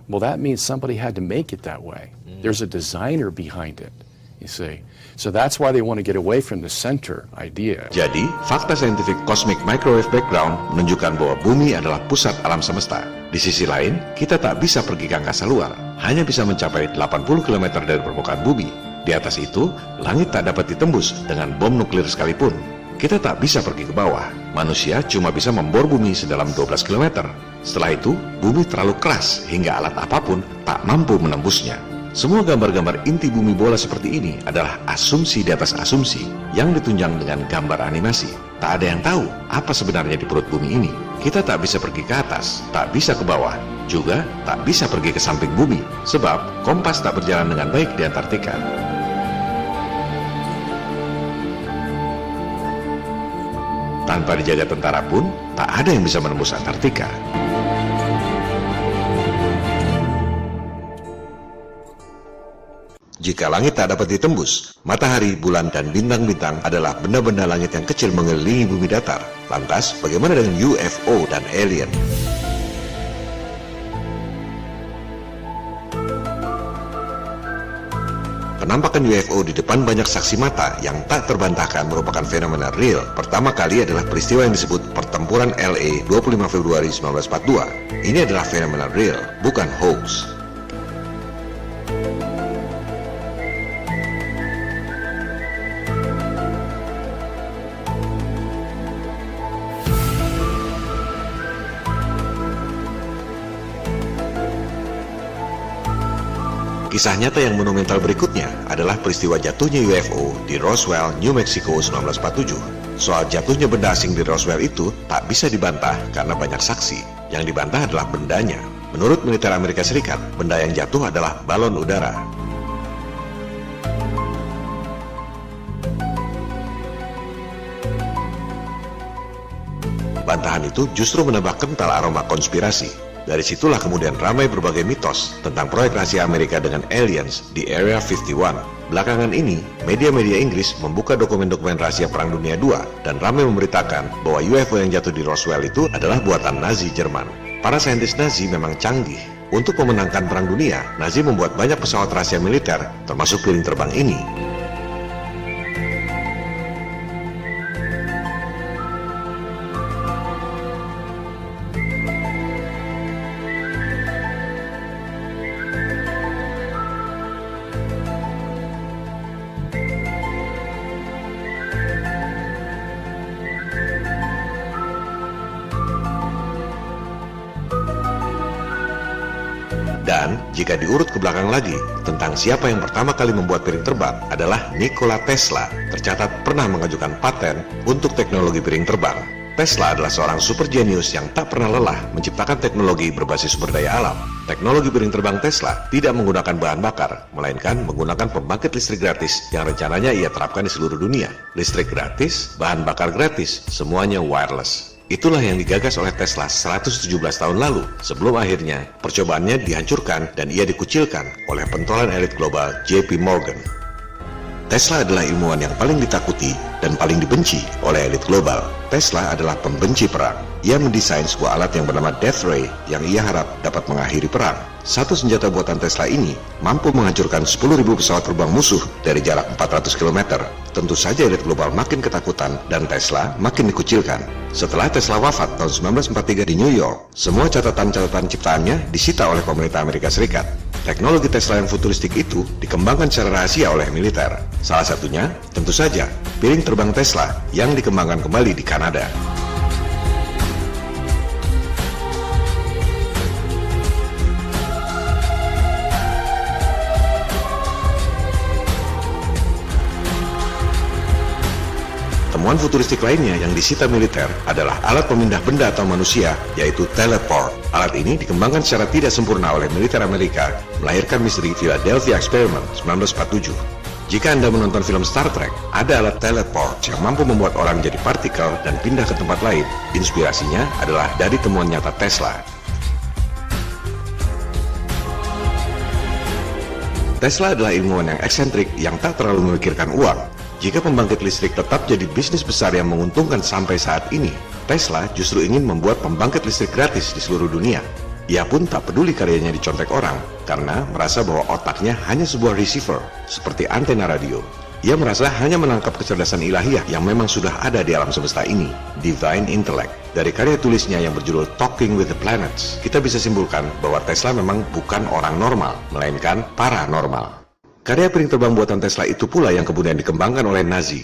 well, that means somebody had to make it that way. There's a designer behind it, you see. So that's why they want to get away from the center idea. Jadi, fakta saintifik cosmic microwave background menunjukkan bahwa bumi adalah pusat alam semesta. Di sisi lain, kita tak bisa pergi ke angkasa luar, hanya bisa mencapai 80 km dari permukaan bumi. Di atas itu, langit tak dapat ditembus dengan bom nuklir sekalipun. Kita tak bisa pergi ke bawah. Manusia cuma bisa membor bumi sedalam 12 km. Setelah itu, bumi terlalu keras hingga alat apapun tak mampu menembusnya. Semua gambar-gambar inti bumi bola seperti ini adalah asumsi di atas asumsi yang ditunjang dengan gambar animasi. Tak ada yang tahu apa sebenarnya di perut bumi ini. Kita tak bisa pergi ke atas, tak bisa ke bawah, juga tak bisa pergi ke samping bumi, sebab kompas tak berjalan dengan baik di Antartika. Tanpa dijaga tentara pun, tak ada yang bisa menembus Antartika. Jika langit tak dapat ditembus, matahari, bulan, dan bintang-bintang adalah benda-benda langit yang kecil mengelilingi bumi datar. Lantas, bagaimana dengan UFO dan alien? Penampakan UFO di depan banyak saksi mata yang tak terbantahkan merupakan fenomena real. Pertama kali adalah peristiwa yang disebut Pertempuran LA 25 Februari 1942. Ini adalah fenomena real, bukan hoax. Kisah nyata yang monumental berikutnya adalah peristiwa jatuhnya UFO di Roswell, New Mexico 1947. Soal jatuhnya benda asing di Roswell itu tak bisa dibantah karena banyak saksi. Yang dibantah adalah bendanya. Menurut militer Amerika Serikat, benda yang jatuh adalah balon udara. Bantahan itu justru menambah kental aroma konspirasi. Dari situlah kemudian ramai berbagai mitos tentang proyek rahasia Amerika dengan aliens di Area 51. Belakangan ini, media-media Inggris membuka dokumen-dokumen rahasia Perang Dunia II dan ramai memberitakan bahwa UFO yang jatuh di Roswell itu adalah buatan Nazi Jerman. Para saintis Nazi memang canggih. Untuk memenangkan Perang Dunia, Nazi membuat banyak pesawat rahasia militer, termasuk piring terbang ini. Dan jika diurut ke belakang lagi, tentang siapa yang pertama kali membuat piring terbang adalah Nikola Tesla, tercatat pernah mengajukan paten untuk teknologi piring terbang. Tesla adalah seorang super jenius yang tak pernah lelah menciptakan teknologi berbasis sumber daya alam. Teknologi piring terbang Tesla tidak menggunakan bahan bakar, melainkan menggunakan pembangkit listrik gratis yang rencananya ia terapkan di seluruh dunia. Listrik gratis, bahan bakar gratis, semuanya wireless. Itulah yang digagas oleh Tesla 117 tahun lalu, sebelum akhirnya percobaannya dihancurkan dan ia dikucilkan oleh pentolan elit global JP Morgan. Tesla adalah ilmuwan yang paling ditakuti dan paling dibenci oleh elit global. Tesla adalah pembenci perang. Ia mendesain sebuah alat yang bernama Death Ray yang ia harap dapat mengakhiri perang. Satu senjata buatan Tesla ini mampu menghancurkan 10.000 pesawat terbang musuh dari jarak 400 km. Tentu saja elit global makin ketakutan dan Tesla makin dikucilkan. Setelah Tesla wafat tahun 1943 di New York, semua catatan-catatan ciptaannya disita oleh pemerintah Amerika Serikat. Teknologi Tesla yang futuristik itu dikembangkan secara rahasia oleh militer. Salah satunya, tentu saja, piring terbang Tesla yang dikembangkan kembali di Kanada. Temuan futuristik lainnya yang disita militer adalah alat pemindah benda atau manusia, yaitu teleport. Alat ini dikembangkan secara tidak sempurna oleh militer Amerika, melahirkan misteri Philadelphia Experiment 1947. Jika Anda menonton film Star Trek, ada alat teleport yang mampu membuat orang menjadi partikel dan pindah ke tempat lain. Inspirasinya adalah dari temuan nyata Tesla. Tesla adalah ilmuwan yang eksentrik yang tak terlalu memikirkan uang. Jika pembangkit listrik tetap jadi bisnis besar yang menguntungkan sampai saat ini, Tesla justru ingin membuat pembangkit listrik gratis di seluruh dunia. Ia pun tak peduli karyanya dicontek orang, karena merasa bahwa otaknya hanya sebuah receiver, seperti antena radio. Ia merasa hanya menangkap kecerdasan ilahiyah yang memang sudah ada di alam semesta ini, Divine Intellect. Dari karya tulisnya yang berjudul Talking with the Planets, kita bisa simpulkan bahwa Tesla memang bukan orang normal, melainkan paranormal. Karya piring terbang buatan Tesla itu pula yang kemudian dikembangkan oleh Nazi.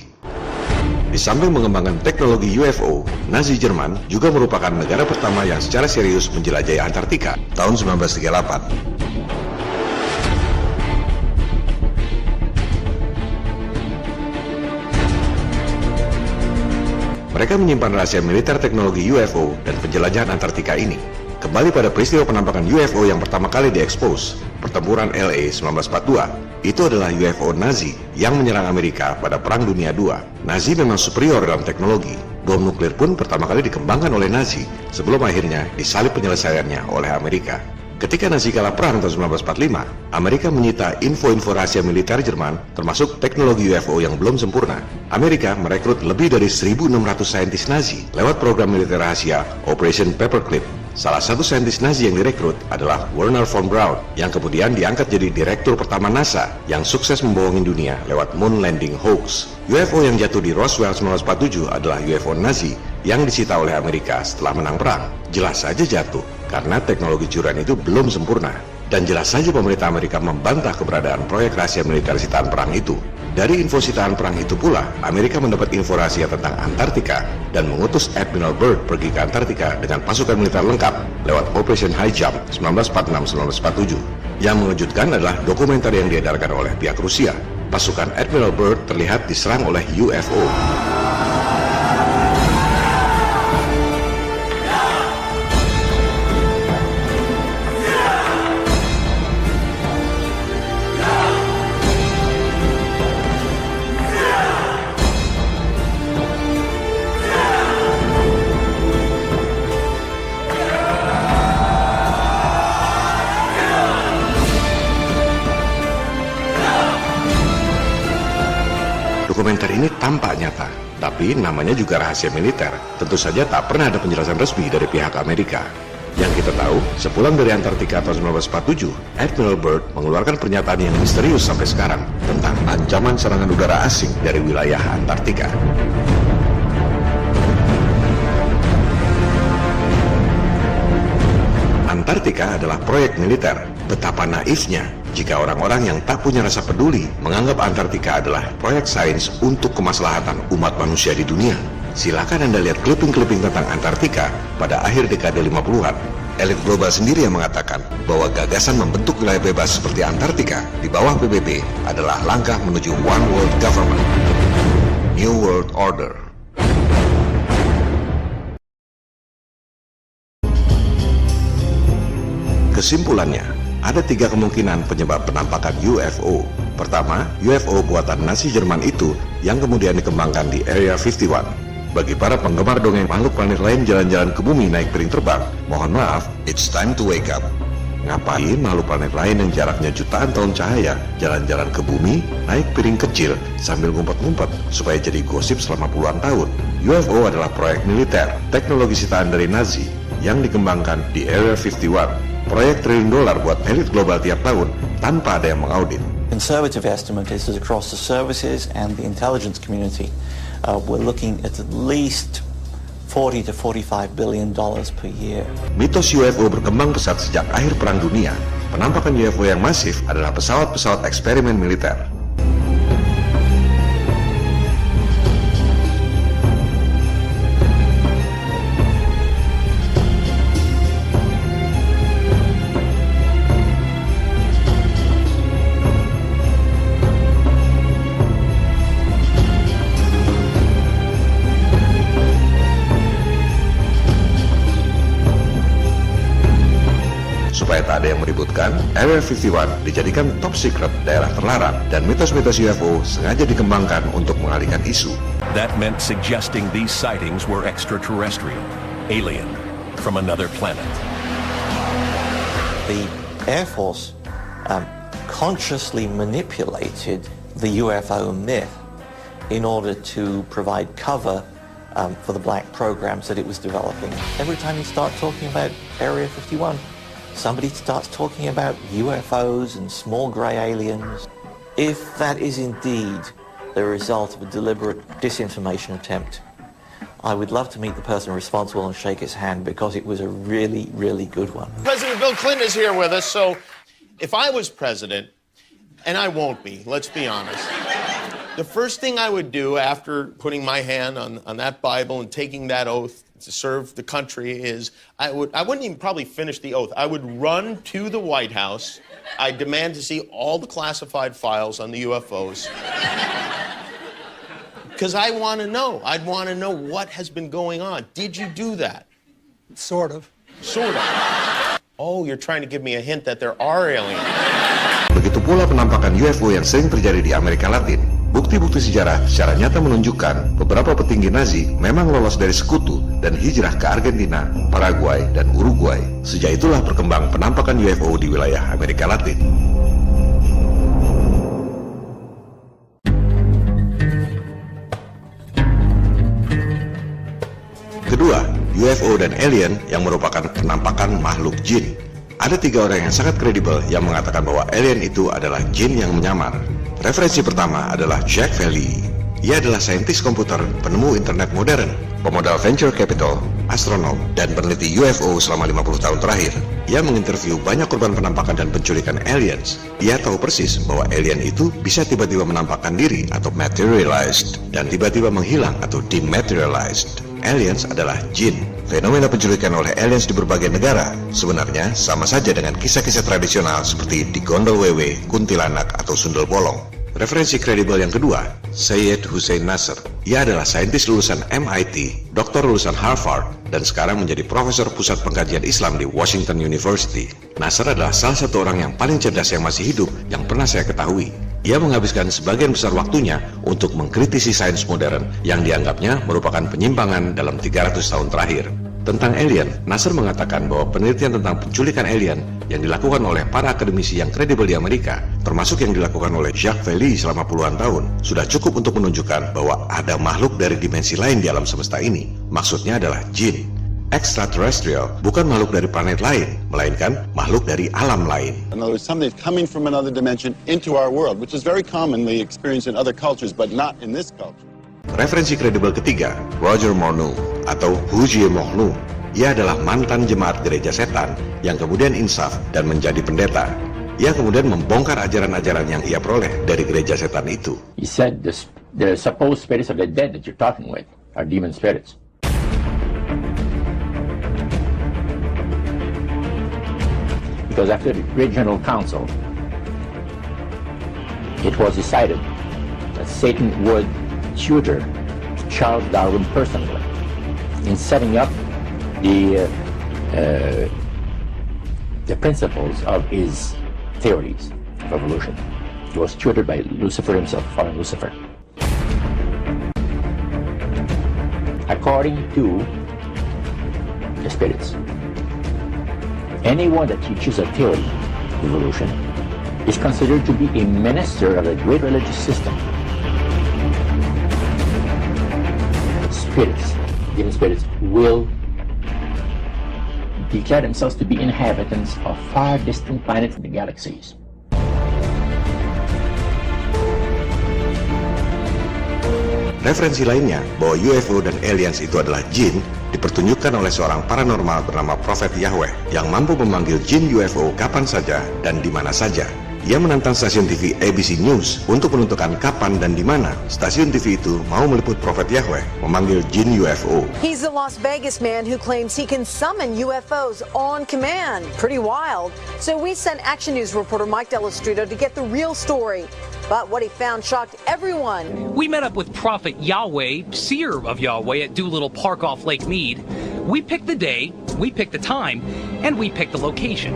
Di samping mengembangkan teknologi UFO, Nazi Jerman juga merupakan negara pertama yang secara serius menjelajahi Antartika tahun 1938. Mereka menyimpan rahasia militer teknologi UFO dan penjelajahan Antartika ini. Kembali pada peristiwa penampakan UFO yang pertama kali diekspos, pertempuran LA 1942. Itu adalah UFO Nazi yang menyerang Amerika pada Perang Dunia II. Nazi memang superior dalam teknologi. Bom nuklir pun pertama kali dikembangkan oleh Nazi, sebelum akhirnya disalib penyelesaiannya oleh Amerika. Ketika Nazi kalah perang tahun 1945, Amerika menyita info-info rahasia militer Jerman, termasuk teknologi UFO yang belum sempurna. Amerika merekrut lebih dari 1.600 saintis Nazi lewat program militer rahasia Operation Paperclip. Salah satu saintis Nazi yang direkrut adalah Wernher von Braun, yang kemudian diangkat jadi direktur pertama NASA yang sukses membohongin dunia lewat moon landing hoax. UFO yang jatuh di Roswell 1947 adalah UFO Nazi yang disita oleh Amerika setelah menang perang. Jelas saja jatuh, karena teknologi curian itu belum sempurna. Dan jelas saja pemerintah Amerika membantah keberadaan proyek rahasia militer sitaan perang itu. Dari info sitaan perang itu pula, Amerika mendapat info rahasia tentang Antartika dan mengutus Admiral Byrd pergi ke Antartika dengan pasukan militer lengkap lewat Operation High Jump 1946-1947. Yang mengejutkan adalah dokumenter yang diedarkan oleh pihak Rusia. Pasukan Admiral Byrd terlihat diserang oleh UFO. Dokumenter ini tampak nyata, tapi namanya juga rahasia militer. Tentu saja tak pernah ada penjelasan resmi dari pihak Amerika. Yang kita tahu, sepulang dari Antartika tahun 1947, Admiral Byrd mengeluarkan pernyataan yang misterius sampai sekarang tentang ancaman serangan udara asing dari wilayah Antartika. Antartika adalah proyek militer. Betapa naifnya jika orang-orang yang tak punya rasa peduli menganggap Antartika adalah proyek sains untuk kemaslahatan umat manusia di dunia. Silakan Anda lihat clipping-clipping tentang Antartika pada akhir dekade 50-an. Elit global sendiri yang mengatakan bahwa gagasan membentuk wilayah bebas seperti Antartika di bawah PBB adalah langkah menuju One World Government, New World Order. Kesimpulannya, ada 3 kemungkinan penyebab penampakan UFO. Pertama, UFO buatan Nazi Jerman itu yang kemudian dikembangkan di Area 51. Bagi para penggemar dongeng makhluk planet lain jalan-jalan ke bumi naik piring terbang, mohon maaf, it's time to wake up. Ngapain makhluk planet lain yang jaraknya jutaan tahun cahaya jalan-jalan ke bumi, naik piring kecil sambil ngumpet-ngumpet supaya jadi gosip selama puluhan tahun? UFO adalah proyek militer, teknologi sitaan dari Nazi yang dikembangkan di Area 51. Proyek triliun dolar buat elit global tiap tahun tanpa ada yang mengaudit. Conservative estimate is that across the services and the intelligence community, we're looking at least $40 to $45 billion per year. Mitos UFO berkembang pesat sejak akhir Perang Dunia. Penampakan UFO yang masif adalah pesawat-pesawat eksperimen militer. Supaya tak ada yang meributkan, Area 51 dijadikan top secret daerah terlarang dan mitos-mitos UFO sengaja dikembangkan untuk mengalihkan isu. That meant suggesting these sightings were extraterrestrial, alien, from another planet. The Air Force consciously manipulated the UFO myth in order to provide cover for the black programs that it was developing. Every time you start talking about Area 51, somebody starts talking about UFOs and small grey aliens. If that is indeed the result of a deliberate disinformation attempt, I would love to meet the person responsible and shake his hand because it was a really, really good one. President Bill Clinton is here with us, so if I was president, and I won't be, let's be honest, the first thing I would do after putting my hand on that Bible and taking that oath to serve the country is I wouldn't even probably finish the oath. I would run to the White House. I demand to see all the classified files on the UFOs. Because I want to know. I'd want to know what has been going on. Did you do that? Sort of. Sort of. Oh, you're trying to give me a hint that there are aliens. Begitu pula penampakan UFO yang sering terjadi di Amerika Latin. Bukti-bukti sejarah secara nyata menunjukkan beberapa petinggi Nazi memang lolos dari sekutu dan hijrah ke Argentina, Paraguay, dan Uruguay. Sejak itulah berkembang penampakan UFO di wilayah Amerika Latin. Kedua, UFO dan alien yang merupakan penampakan makhluk jin. Ada 3 orang yang sangat kredibel yang mengatakan bahwa alien itu adalah jin yang menyamar. Referensi pertama adalah Jack Valley. Ia adalah saintis komputer, penemu internet modern, pemodal venture capital, astronom, dan peneliti UFO selama 50 tahun terakhir. Ia menginterview banyak korban penampakan dan penculikan aliens. Ia tahu persis bahwa alien itu bisa tiba-tiba menampakkan diri atau materialized, dan tiba-tiba menghilang atau dematerialized. Aliens adalah jin. Fenomena penculikan oleh aliens di berbagai negara sebenarnya sama saja dengan kisah-kisah tradisional seperti di Gondol Wewe, Kuntilanak, atau Sundel Bolong. Referensi kredibel yang kedua, Syed Hussein Nasr. Ia adalah saintis lulusan MIT, doktor lulusan Harvard, dan sekarang menjadi profesor pusat pengkajian Islam di Washington University. Nasr adalah salah satu orang yang paling cerdas yang masih hidup yang pernah saya ketahui. Ia menghabiskan sebagian besar waktunya untuk mengkritisi sains modern yang dianggapnya merupakan penyimpangan dalam 300 tahun terakhir. Tentang alien, Nasser mengatakan bahwa penelitian tentang penculikan alien yang dilakukan oleh para akademisi yang kredibel di Amerika, termasuk yang dilakukan oleh Jacques Vallée selama puluhan tahun, sudah cukup untuk menunjukkan bahwa ada makhluk dari dimensi lain di alam semesta ini. Maksudnya adalah jin. Extraterrestrial bukan makhluk dari planet lain, melainkan makhluk dari alam lain. In other words, something coming from another dimension into our world, which is very commonly experienced in other cultures, but not in this culture. Referensi kredibel ketiga, Roger Morneau atau Hujie Morneau. Ia adalah mantan jemaat gereja setan yang kemudian insaf dan menjadi pendeta. Ia kemudian membongkar ajaran-ajaran yang ia peroleh dari gereja setan itu. He said the supposed spirits of the dead that you're talking with are demon spirits. Because after the Great General Council, it was decided that Satan would tutor Charles Darwin personally in setting up the principles of his theories of evolution. He was tutored by Lucifer himself, fallen Lucifer. According to the spirits, anyone that teaches a theory of evolution is considered to be a minister of a great religious system. Spirits, demon spirits, will declare themselves to be inhabitants of far distant planets in the galaxies. Referensi lainnya bahwa UFO dan aliens itu adalah jin dipertunjukkan oleh seorang paranormal bernama Prophet Yahweh yang mampu memanggil jin UFO kapan saja dan di mana saja. Ia menantang stasiun TV ABC News untuk menentukan kapan dan di mana stasiun TV itu mau meliput Prophet Yahweh memanggil jin UFO. He's a Las Vegas man who claims he can summon UFOs on command. Pretty wild. So we sent Action News reporter Mike Delastrito to get the real story. But what he found shocked everyone. We met up with Prophet Yahweh, seer of Yahweh, at Doolittle Park off Lake Mead. We picked the day, we picked the time, and we picked the location.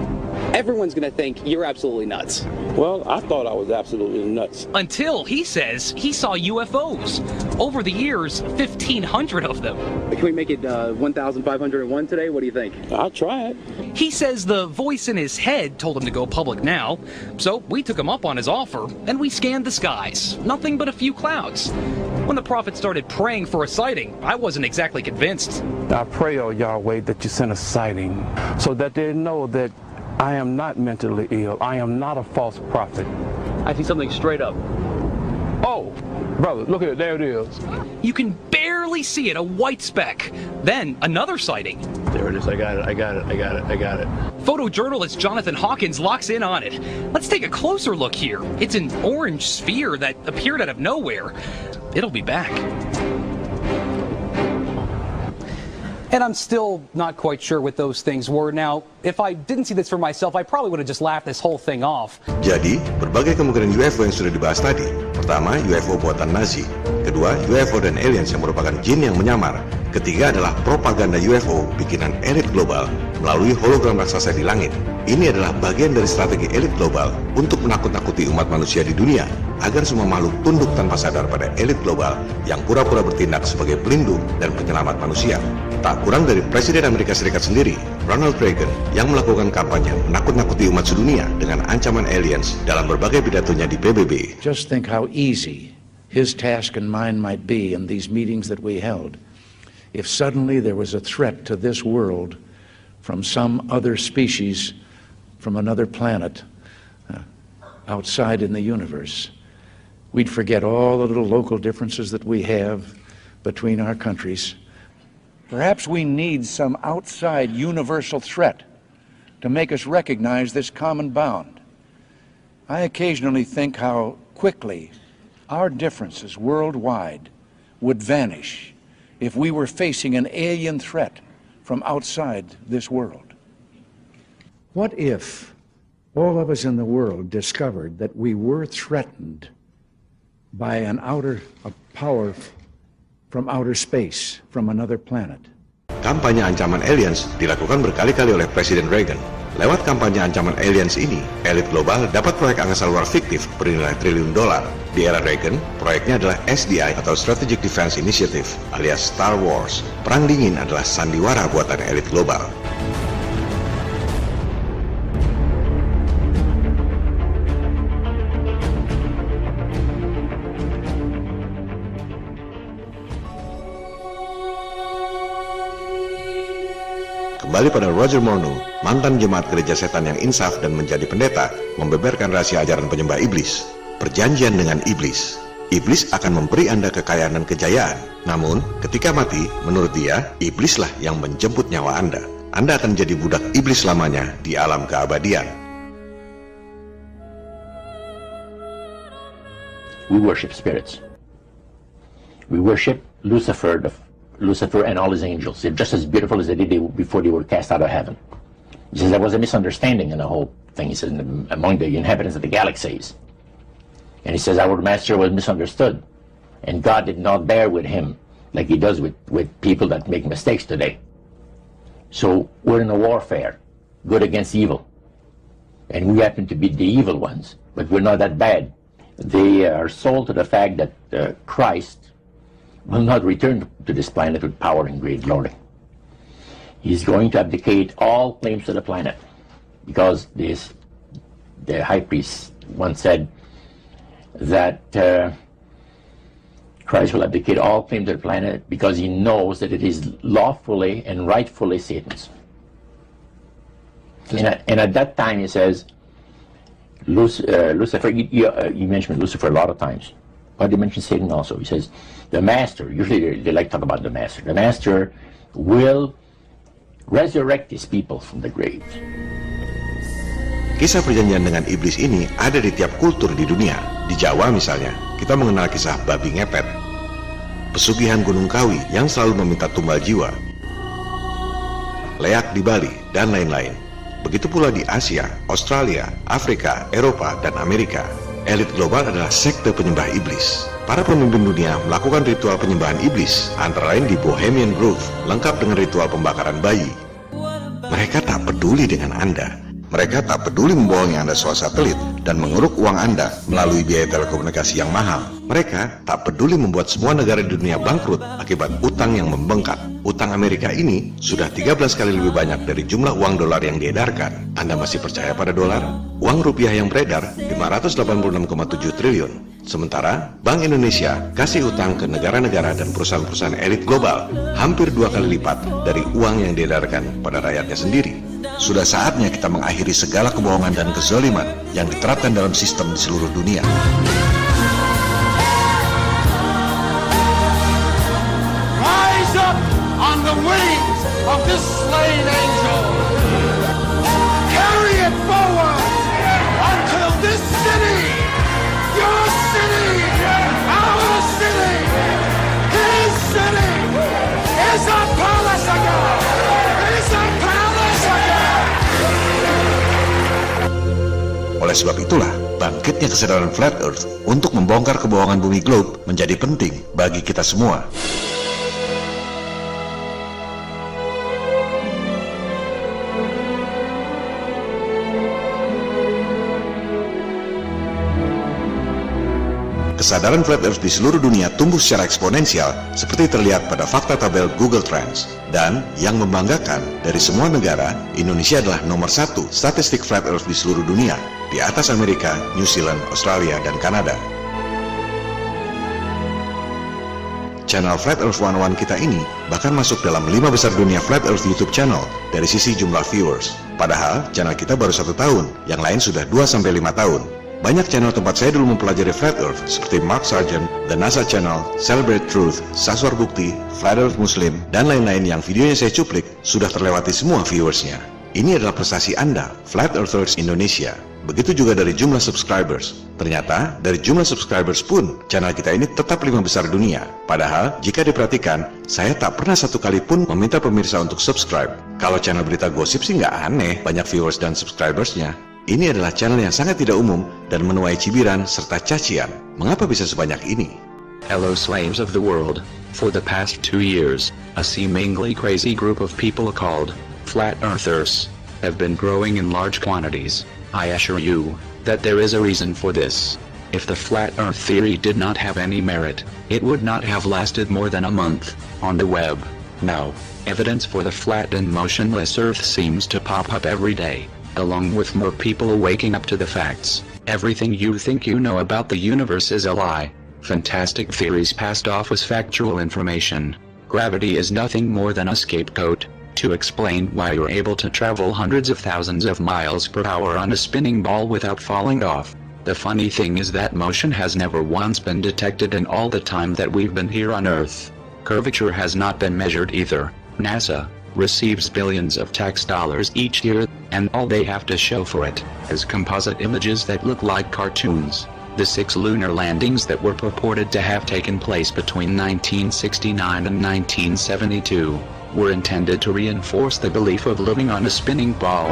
Everyone's going to think you're absolutely nuts. Well, I thought I was absolutely nuts. Until he says he saw UFOs. Over the years, 1,500 of them. Can we make it 1,501 today? What do you think? I'll try it. He says the voice in his head told him to go public now. So we took him up on his offer, and we scanned the skies. Nothing but a few clouds. When the prophet started praying for a sighting, I wasn't exactly convinced. I pray, oh Yahweh, that you send a sighting so that they know that I am not mentally ill. I am not a false prophet. I see something straight up. Oh, brother, look at it. There it is. You can barely see it, a white speck. Then another sighting. There it is. I got it. I got it. I got it. I got it. Photojournalist Jonathan Hawkins locks in on it. Let's take a closer look here. It's an orange sphere that appeared out of nowhere. It'll be back. And I'm still not quite sure what those things were. Now, if I didn't see this for myself, I probably would have just laughed this whole thing off. Jadi, berbagai kemungkinan UFO yang sudah dibahas tadi. Pertama, UFO buatan Nazi. Kedua, UFO dan aliens yang merupakan jin yang menyamar. Ketiga adalah propaganda UFO bikinan elit global melalui hologram raksasa di langit. Ini adalah bagian dari strategi elit global untuk menakut-nakuti umat manusia di dunia agar semua makhluk tunduk tanpa sadar pada elit global yang pura-pura bertindak sebagai pelindung dan penyelamat manusia. Tak kurang dari Presiden Amerika Serikat sendiri, Ronald Reagan, yang melakukan kampanye menakut-nakuti umat sedunia dengan ancaman aliens dalam berbagai pidatonya di PBB. Just think how easy his task and mine might be in these meetings that we held if suddenly there was a threat to this world from some other species from another planet outside in the universe. We'd forget all the little local differences that we have between our countries. Perhaps we need some outside universal threat to make us recognize this common bound. I occasionally think how quickly our differences worldwide would vanish if we were facing an alien threat from outside this world. What if all of us in the world discovered that we were threatened by a power from outer space, from another planet? kampanye ancaman aliens dilakukan berkali-kali oleh Presiden Reagan. Lewat kampanye ancaman aliens ini, elit global dapat proyek angkasa luar fiktif bernilai triliun dolar. Di era Reagan, proyeknya adalah SDI atau Strategic Defense Initiative alias Star Wars. Perang dingin adalah sandiwara buatan elit global. Kembali pada Roger Morneau, mantan jemaat gereja setan yang insaf dan menjadi pendeta, membeberkan rahasia ajaran penyembah iblis. Perjanjian dengan iblis. Iblis akan memberi Anda kekayaan dan kejayaan. Namun, ketika mati, menurut dia, iblislah yang menjemput nyawa Anda. Anda akan jadi budak iblis lamanya di alam keabadian. We worship spirits. We worship Lucifer and all his angels. They're just as beautiful as they did before they were cast out of heaven. He says there was a misunderstanding in the whole thing. He says among the inhabitants of the galaxies. And he says our master was misunderstood. And God did not bear with him like he does with people that make mistakes today. So we're in a warfare, good against evil. And we happen to be the evil ones, but we're not that bad. They are sold to the fact that Christ will not return to this planet with power and great glory. He's going to abdicate all claims to the planet, because the high priest once said that Christ will abdicate all claims to the planet because he knows that it is lawfully and rightfully Satan's. And at that time he says, Lucifer, you mentioned Lucifer a lot of times, but he mentioned Satan also. He says, the master, usually they like to talk about the master will resurrect his people from the grave. Kisah perjanjian dengan iblis ini ada di tiap kultur di dunia. Di Jawa misalnya, kita mengenal kisah babi ngepet, pesugihan Gunung Kawi yang selalu meminta tumbal jiwa, leak di Bali, dan lain-lain. Begitu pula di Asia, Australia, Afrika, Eropa, dan Amerika. Elit global adalah sekte penyembah iblis. Para pemimpin dunia melakukan ritual penyembahan iblis, antara lain di Bohemian Grove, lengkap dengan ritual pembakaran bayi. Mereka tak peduli dengan Anda. Mereka tak peduli membohongi Anda soal satelit dan menguruk uang Anda melalui biaya telekomunikasi yang mahal. Mereka tak peduli membuat semua negara di dunia bangkrut akibat utang yang membengkak. Utang Amerika ini sudah 13 kali lebih banyak dari jumlah uang dolar yang diedarkan. Anda masih percaya pada dolar? Uang rupiah yang beredar 586,7 triliun. Sementara Bank Indonesia kasih utang ke negara-negara dan perusahaan-perusahaan elit global hampir 2 kali lipat dari uang yang diedarkan pada rakyatnya sendiri. Sudah saatnya kita mengakhiri segala kebohongan dan kezaliman yang diterapkan dalam sistem di seluruh dunia. Rise up on the wings of this slain angel. Carry it forward until this city, your city, our city, his city is a palace again. Is a palace again. Oleh sebab itulah, bangkitnya kesadaran Flat Earth untuk membongkar kebohongan bumi globe menjadi penting bagi kita semua. Kesadaran Flat Earth di seluruh dunia tumbuh secara eksponensial seperti terlihat pada fakta tabel Google Trends. Dan yang membanggakan, dari semua negara, Indonesia adalah nomor 1 statistik Flat Earth di seluruh dunia, di atas Amerika, New Zealand, Australia, dan Kanada. Channel Flat Earth 101 kita ini bahkan masuk dalam 5 besar dunia Flat Earth YouTube channel dari sisi jumlah viewers. Padahal channel kita baru 1 tahun, yang lain sudah 2-5 tahun. Banyak channel tempat saya dulu mempelajari Flat Earth seperti Mark Sargent, The NASA Channel, Celebrate Truth, Saswar Bukti, Flat Earth Muslim, dan lain-lain yang videonya saya cuplik sudah terlewati semua viewersnya. Ini adalah prestasi Anda, Flat Earthers Indonesia. Begitu juga dari jumlah subscribers. Ternyata dari jumlah subscribers pun channel kita ini tetap 5 besar dunia. Padahal jika diperhatikan, saya tak pernah satu kali pun meminta pemirsa untuk subscribe. Kalau channel berita gosip sih nggak aneh, banyak viewers dan subscribersnya. Ini adalah channel yang sangat tidak umum dan menuai cibiran serta cacian. Mengapa bisa sebanyak ini? Hello slaves of the world. For the past 2 years, A seemingly crazy group of people called flat earthers have been growing in large quantities. I assure you that there is a reason for this. If the flat earth theory did not have any merit, it would not have lasted more than a month on the web. Now, evidence for the flat and motionless earth seems to pop up every day, along with more people waking up to the facts. Everything you think you know about the universe is a lie. Fantastic theories passed off as factual information. Gravity is nothing more than a scapegoat to explain why you're able to travel hundreds of thousands of miles per hour on a spinning ball without falling off. The funny thing is that motion has never once been detected in all the time that we've been here on Earth. Curvature has not been measured either. NASA receives billions of tax dollars each year, and all they have to show for it is composite images that look like cartoons. The 6 lunar landings that were purported to have taken place between 1969 and 1972 were intended to reinforce the belief of living on a spinning ball.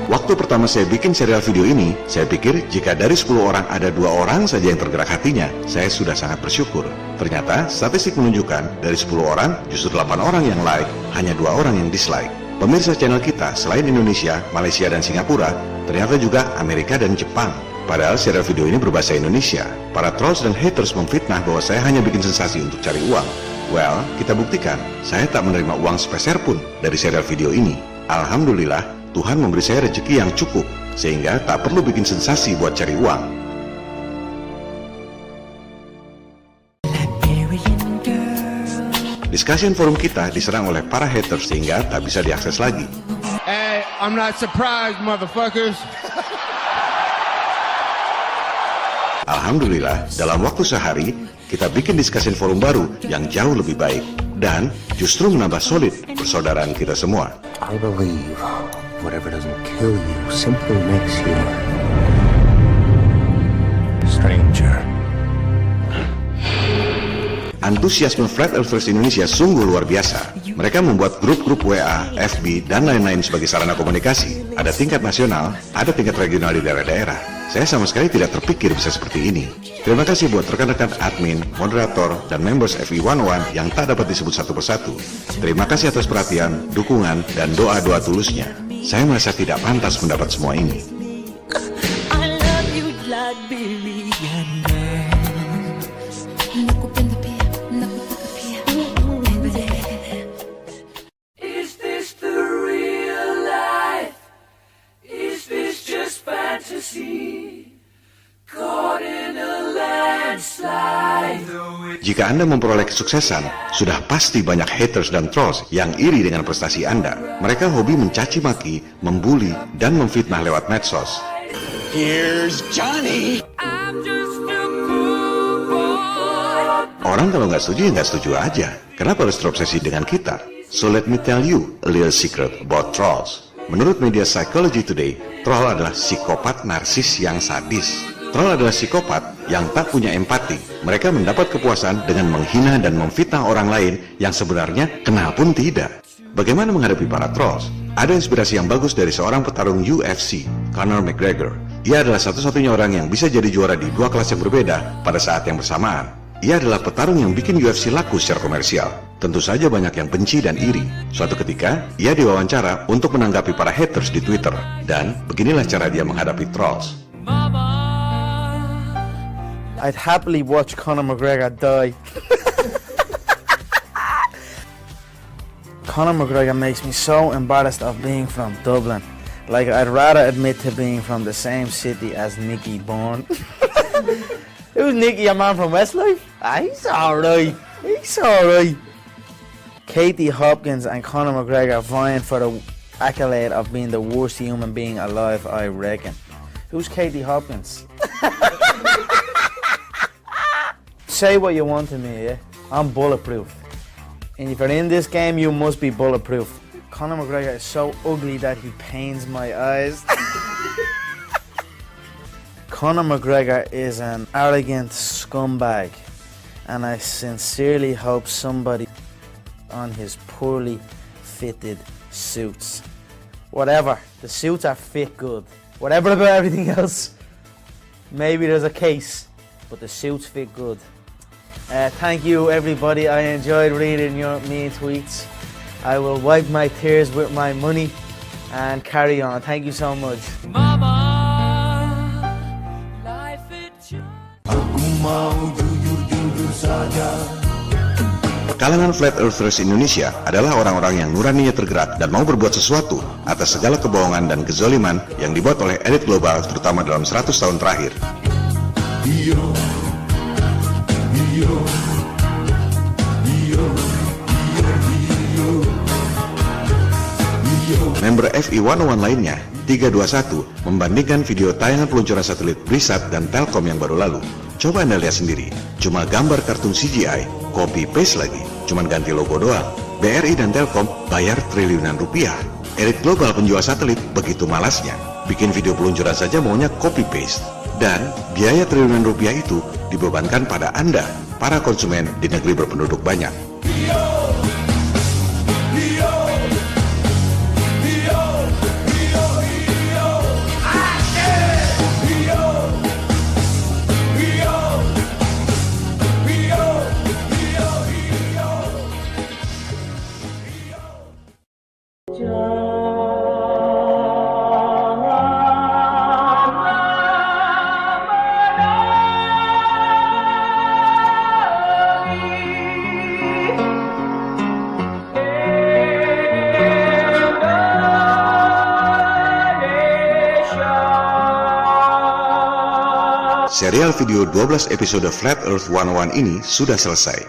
Waktu pertama saya bikin serial video ini, saya pikir jika dari 10 orang ada 2 orang saja yang tergerak hatinya, saya sudah sangat bersyukur. Ternyata, statistik menunjukkan dari 10 orang, justru 8 orang yang like, hanya 2 orang yang dislike. Pemirsa channel kita, selain Indonesia, Malaysia, dan Singapura, ternyata juga Amerika dan Jepang. Padahal serial video ini berbahasa Indonesia. Para trolls dan haters memfitnah bahwa saya hanya bikin sensasi untuk cari uang. Well, kita buktikan, saya tak menerima uang sepeser pun dari serial video ini. Alhamdulillah, Tuhan memberi saya rezeki yang cukup, sehingga tak perlu bikin sensasi buat cari uang. Discussion forum kita diserang oleh para haters sehingga tak bisa diakses lagi. Hey, I'm not surprised, motherfuckers. Alhamdulillah, dalam waktu sehari, kita bikin discussion forum baru yang jauh lebih baik. Dan justru menambah solid persaudaraan kita semua. I believe whatever doesn't kill you simply makes you stranger. Antusiasme Flat Earthers Indonesia sungguh luar biasa. Mereka membuat grup-grup WA, FB, dan lain-lain sebagai sarana komunikasi. Ada tingkat nasional, ada tingkat regional di daerah-daerah. Saya sama sekali tidak terpikir bisa seperti ini. Terima kasih buat rekan-rekan admin, moderator, dan members FE 101 yang tak dapat disebut satu persatu. Terima kasih atas perhatian, dukungan, dan doa-doa tulusnya. Saya merasa tidak pantas mendapat semua ini. Is this the real life? Is this just fantasy? Caught in a landslide. Jika Anda memperoleh kesuksesan, sudah pasti banyak haters dan trolls yang iri dengan prestasi Anda. Mereka hobi mencaci maki, membuli, dan memfitnah lewat medsos. Here's Johnny. Orang kalau nggak setuju ya nggak setuju aja. Kenapa harus terobsesi dengan kita? So let me tell you a little secret about trolls. Menurut media Psychology Today, troll adalah psikopat narsis yang sadis. Troll adalah psikopat yang tak punya empati. Mereka mendapat kepuasan dengan menghina dan memfitnah orang lain yang sebenarnya kenal pun tidak. Bagaimana menghadapi para trolls? Ada inspirasi yang bagus dari seorang petarung UFC, Conor McGregor. Ia adalah satu-satunya orang yang bisa jadi juara di 2 kelas yang berbeda pada saat yang bersamaan. Ia adalah petarung yang bikin UFC laku secara komersial. Tentu saja banyak yang benci dan iri. Suatu ketika, ia diwawancara untuk menanggapi para haters di Twitter. Dan beginilah cara dia menghadapi trolls. I'd happily watch Conor McGregor die. Conor McGregor makes me so embarrassed of being from Dublin. Like, I'd rather admit to being from the same city as Nicky Bourne. Who's Nicky, a man from Westlife? He's alright. He's alright. Katie Hopkins and Conor McGregor vying for the accolade of being the worst human being alive, I reckon. Who's Katie Hopkins? Say what you want to me, yeah? I'm bulletproof. And if you're in this game, you must be bulletproof. Conor McGregor is so ugly that he pains my eyes. Conor McGregor is an arrogant scumbag, and I sincerely hope somebody on his poorly fitted suits. Whatever, the suits are fit good. Whatever about everything else, maybe there's a case, but the suits fit good. Thank you, everybody. I enjoyed reading your mean tweets. I will wipe my tears with my money and carry on. Thank you so much. Kalangan Flat Earthers Indonesia adalah orang-orang yang nuraninya tergerak dan mau berbuat sesuatu atas segala kebohongan dan kezaliman yang dibuat oleh elit global, terutama dalam 100 tahun terakhir. Member FE101 lainnya, 321, membandingkan video tayangan peluncuran satelit BRISAT dan Telkom yang baru lalu. Coba Anda lihat sendiri, cuma gambar kartun CGI, copy paste lagi, cuman ganti logo doang. BRI dan Telkom bayar triliunan rupiah. Elit global penjual satelit begitu malasnya, bikin video peluncuran saja maunya copy paste. Dan biaya triliunan rupiah itu dibebankan pada Anda, para konsumen di negeri berpenduduk banyak. Serial video 12 episode Flat Earth 101 ini sudah selesai.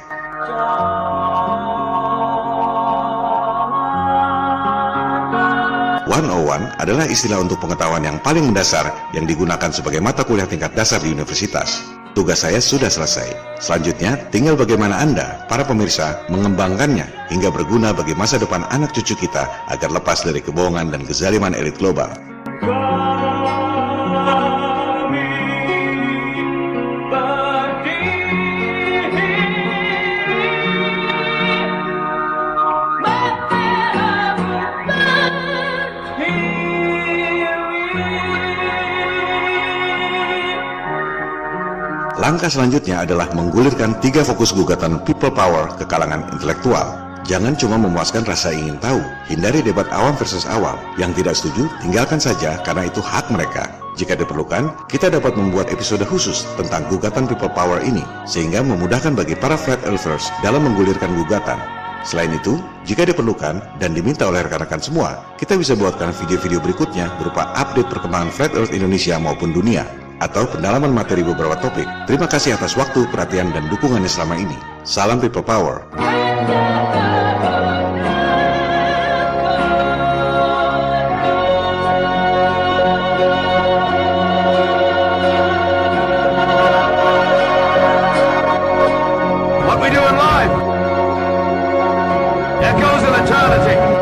Adalah istilah untuk pengetahuan yang paling mendasar yang digunakan sebagai mata kuliah tingkat dasar di universitas. Tugas saya sudah selesai. Selanjutnya, tinggal bagaimana Anda, para pemirsa, mengembangkannya hingga berguna bagi masa depan anak cucu kita agar lepas dari kebohongan dan kezaliman elit global. Langkah selanjutnya adalah menggulirkan 3 fokus gugatan people power ke kalangan intelektual. Jangan cuma memuaskan rasa ingin tahu, hindari debat awam versus awam. Yang tidak setuju, tinggalkan saja karena itu hak mereka. Jika diperlukan, kita dapat membuat episode khusus tentang gugatan people power ini, sehingga memudahkan bagi para flat earthers dalam menggulirkan gugatan. Selain itu, jika diperlukan dan diminta oleh rekan-rekan semua, kita bisa buatkan video-video berikutnya berupa update perkembangan Flat Earth Indonesia maupun dunia, atau pendalaman materi beberapa topik. Terima kasih atas waktu, perhatian, dan dukungannya selama ini. Salam People Power. What we do in life echoes in eternity.